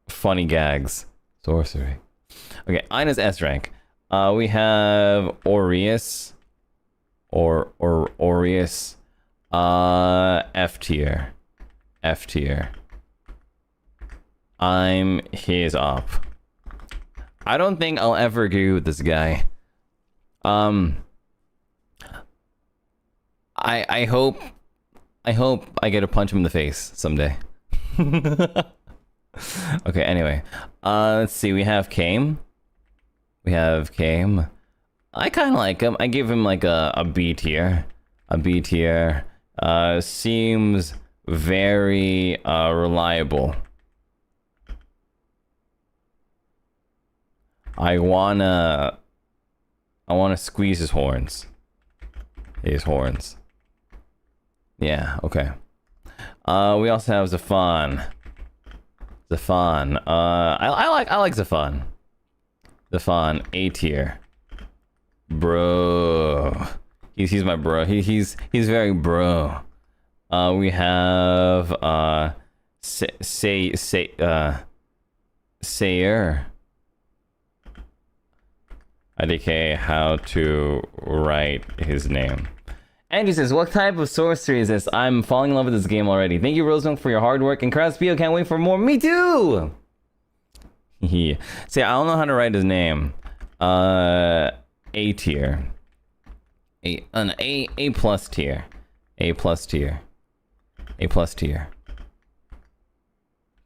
Funny gags. Sorcery. Okay, Ina's S rank. We have Aries. Aries. F tier. I'm his op. I don't think I'll ever agree with this guy. I hope I get to punch him in the face someday. Okay, anyway. Let's see, we have Kame. I kind of like him. I give him like a B tier. Seems very reliable. I wanna squeeze his horns. Yeah, okay. We also have Zafan. I like Zafan. A tier. Bro. He's my bro. He's very bro. We have Sayer. IDK how to write his name. Andrew says, what type of sorcery is this? I'm falling in love with this game already. Thank you, Rosemilk, for your hard work. And Kraspio, can't wait for more. Me too! See, I don't know how to write his name. A tier. A plus tier.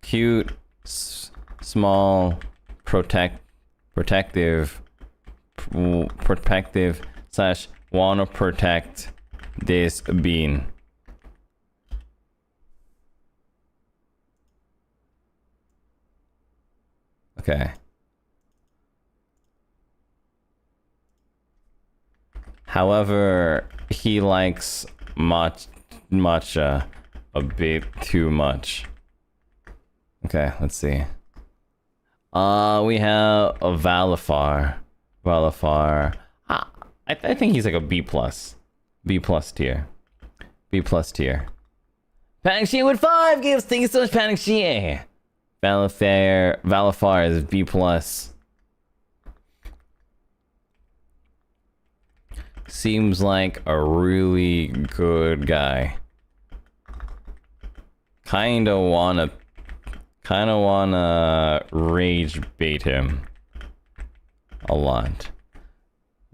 Cute, small, protective / wanna protect this bean. Okay. However, he likes matcha a bit too much. Okay, let's see. We have a Valifar. I think he's like a B plus tier. Panic Shie with 5 gifts. Thank you so much, Panic Shie. Valifar is B plus. Seems like a really good guy. Kinda wanna rage bait him a lot.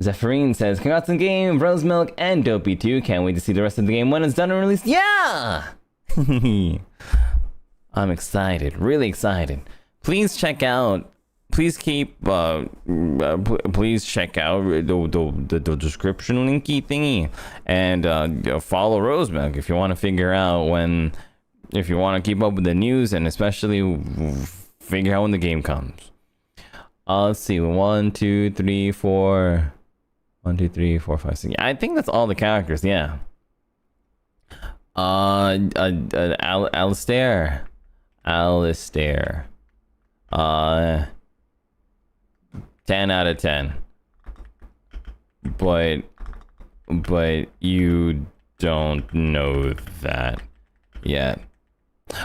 Zephyrine says, congrats on the game, Rosemilk and Dopey too. Can't wait to see the rest of the game when it's done and released. Yeah! I'm excited, really excited. Please check out, please check out the description linky thingy, and follow Rosemilk if you want to figure out if you want to keep up with the news, and especially figure out when the game comes. Let's see, 1, 2, 3, 4. 1, 2, 3, 4, 5, 6. Yeah, I think that's all the characters. Yeah. Alistair. Alistair. 10 out of 10. But you don't know that yet.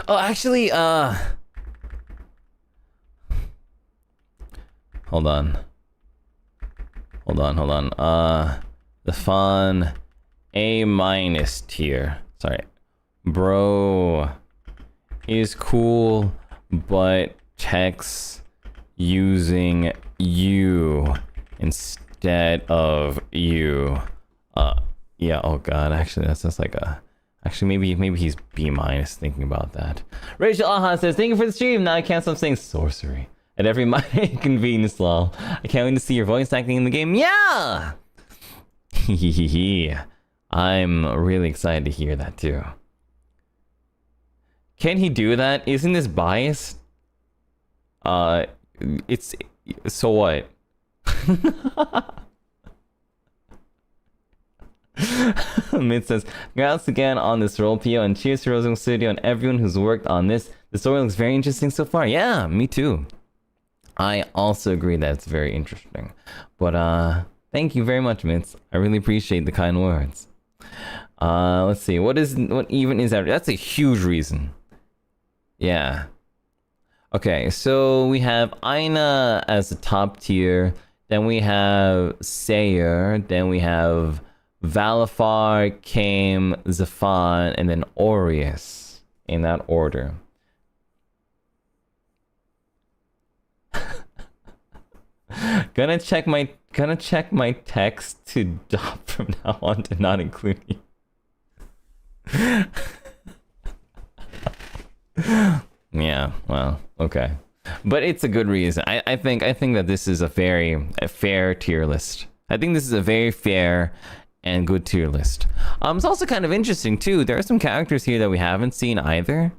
Oh, actually, hold on. The fun A- tier. Sorry. Bro is cool, but texts using you instead of you. Yeah, oh god, actually that's just like a... Actually, maybe he's B- thinking about that. Rachel Aha says, thank you for the stream. Now I can't stop saying sorcery at every my convenience, lol. I can't wait to see your voice acting in the game. Yeah! I'm really excited to hear that too. Can he do that? Isn't this biased? It's... So what? Mid says, congrats again on this role, Pio, and cheers to Rosing Studio and everyone who's worked on this. The story looks very interesting so far. Yeah, me too. I also agree that it's very interesting. But thank you very much, Mitz. I really appreciate the kind words. Let's see. What even is that? That's a huge reason. Yeah. Okay, so we have Aina as the top tier. Then we have Sayer. Then we have Valafar, Kame, Zafan, and then Aries. In that order. Gonna check my text to Dop from now on to not include you. Yeah, well, okay. But it's a good reason. I think that this is a fair tier list. I think this is a very fair and good tier list. It's also kind of interesting too. There are some characters here that we haven't seen either.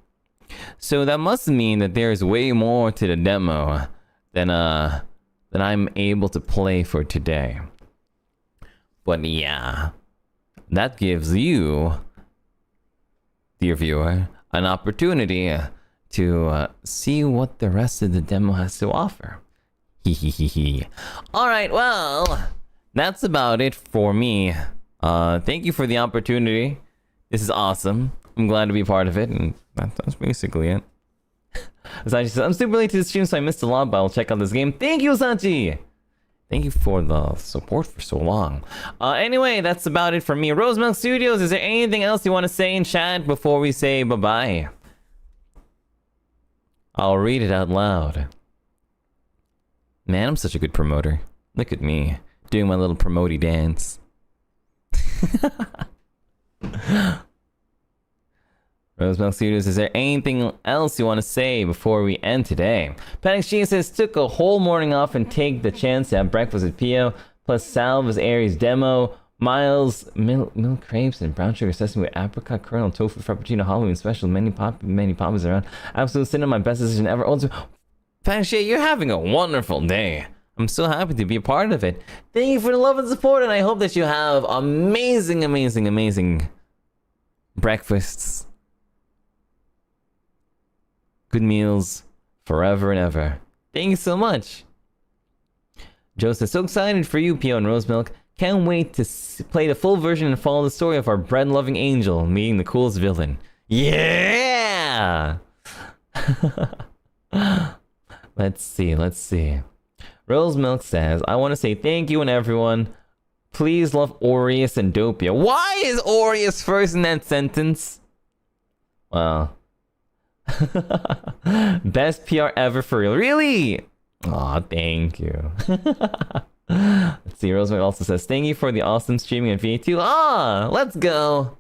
So that must mean that there's way more to the demo than I'm able to play for today. But yeah, that gives you, dear viewer, an opportunity to see what the rest of the demo has to offer. Alright, well, that's about it for me. Thank you for the opportunity. This is awesome. I'm glad to be part of it, and that's basically it. Sanji says, I'm super late to the stream, so I missed a lot, but I'll check out this game. Thank you, Sanji! Thank you for the support for so long. Anyway, that's about it for me. Rosemilk Studios, is there anything else you want to say in chat before we say bye-bye? I'll read it out loud. Man, I'm such a good promoter. Look at me, doing my little promotey dance. Rosemilk Studios, is there anything else you want to say before we end today? Panic Sheen says, took a whole morning off and take the chance to have breakfast with Pio, plus Salvus Aries demo, Miles, milk crepes, and brown sugar sesame with apricot kernel, tofu frappuccino Halloween special, many papas around. Absolute cinema, my best decision ever. Also, Panic Sheen, you're having a wonderful day. I'm so happy to be a part of it. Thank you for the love and support, and I hope that you have amazing, amazing, amazing breakfasts. Good meals forever and ever. Thank you so much. Joseph, so excited for you, Pio and Rosemilk. Can't wait to play the full version and follow the story of our bread-loving angel meeting the coolest villain. Yeah! Let's see. Rosemilk says, I want to say thank you and everyone. Please love Aries and Doppio. Why is Aries first in that sentence? Well... Best PR ever for real. Really? Aw, thank you. Let's see, Rosemary also says, thank you for the awesome streaming at VA2. Ah, let's go.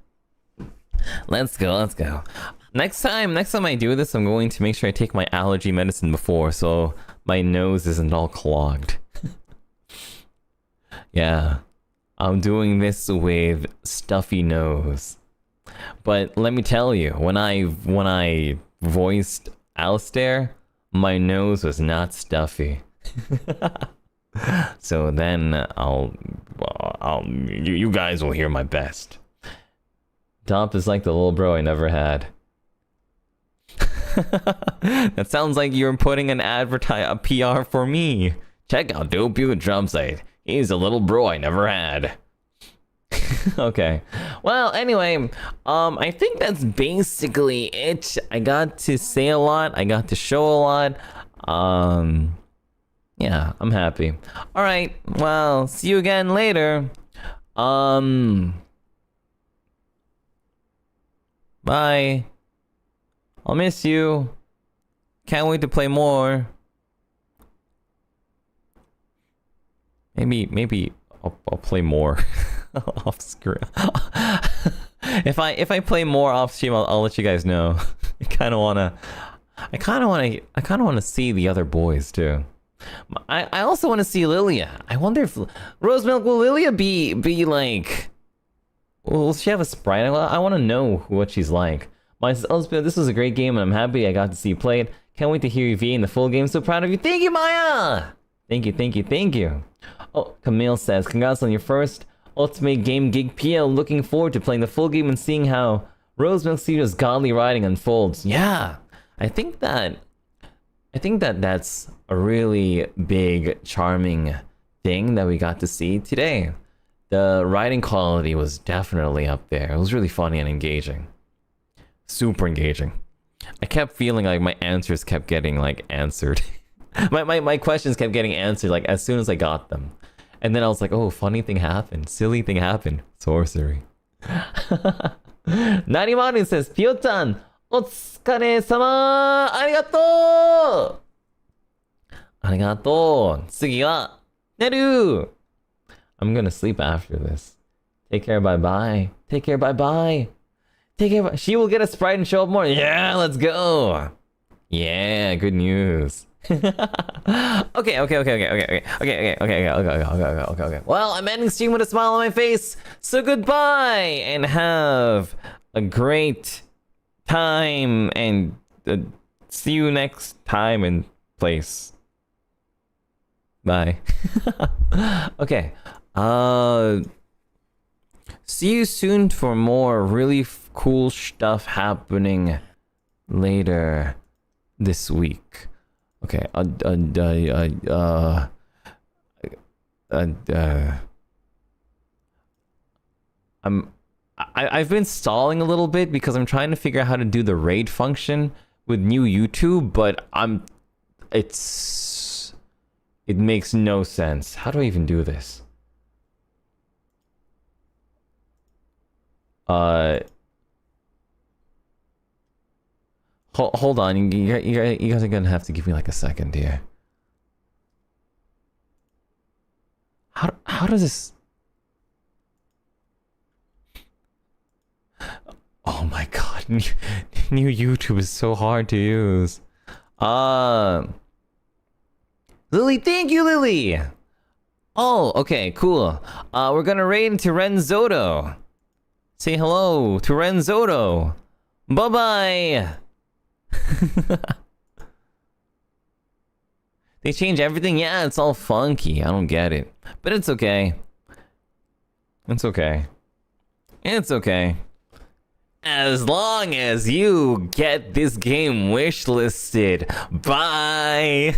Let's go. Next time I do this, I'm going to make sure I take my allergy medicine before, so my nose isn't all clogged. Yeah, I'm doing this with stuffy nose. But let me tell you, when I voiced Alistair, my nose was not stuffy. So then you guys will hear my best. Dop is like the little bro I never had. That sounds like you're putting an a PR for me. Check out Doppio Dropscythe. He's a little bro I never had. Okay. Well, anyway, I think that's basically it. I got to say a lot. I got to show a lot. Yeah, I'm happy. All right. Well, see you again later. Bye. I'll miss you. Can't wait to play more. Maybe I'll play more off screen. If I play more off stream, I'll let you guys know. I kind of wanna see the other boys too. I also want to see Lilia. I wonder if Rosemilk, will Lilia be like? Will she have a sprite? I want to know what she's like. Elspeth, this was a great game, and I'm happy I got to see you play it. Can't wait to hear you VA in the full game. So proud of you. Thank you, Maya. Thank you. Oh, Camille says, congrats on your first Ultimate Game Gig PL. Looking forward to playing the full game and seeing how Rosemilk Studios' godly writing unfolds. Yeah, I think that that's a really big, charming thing that we got to see today. The writing quality was definitely up there. It was really funny and engaging. Super engaging. I kept feeling like my answers kept getting like answered. my questions kept getting answered like as soon as I got them. And then I was like, oh, funny thing happened. Silly thing happened. Sorcery. Narimaru says, Pio-chan, otsukare-sama! Arigato! Arigato! Tsugi wa neru! I'm gonna sleep after this. Take care, bye-bye. Take care, bye-bye. Take care, bye. She will get a Sprite and show up more. Yeah, let's go! Yeah, good news. Okay. Well, I'm ending stream with a smile on my face. So goodbye and have a great time and see you next time and place. Bye. Okay. See you soon for more really cool stuff happening later this week. Okay, I've been stalling a little bit because I'm trying to figure out how to do the raid function with new YouTube, but it makes no sense. How do I even do this? Hold on, you guys are gonna have to give me like a second here. How does this? Oh my god, new YouTube is so hard to use. Lily, thank you, Lily. Oh, okay, cool. We're gonna raid into Renzoto. Say hello to Renzoto. Bye bye. They change everything? Yeah, it's all funky. I don't get it. But it's okay. It's okay. It's okay. As long as you get this game wishlisted. Bye!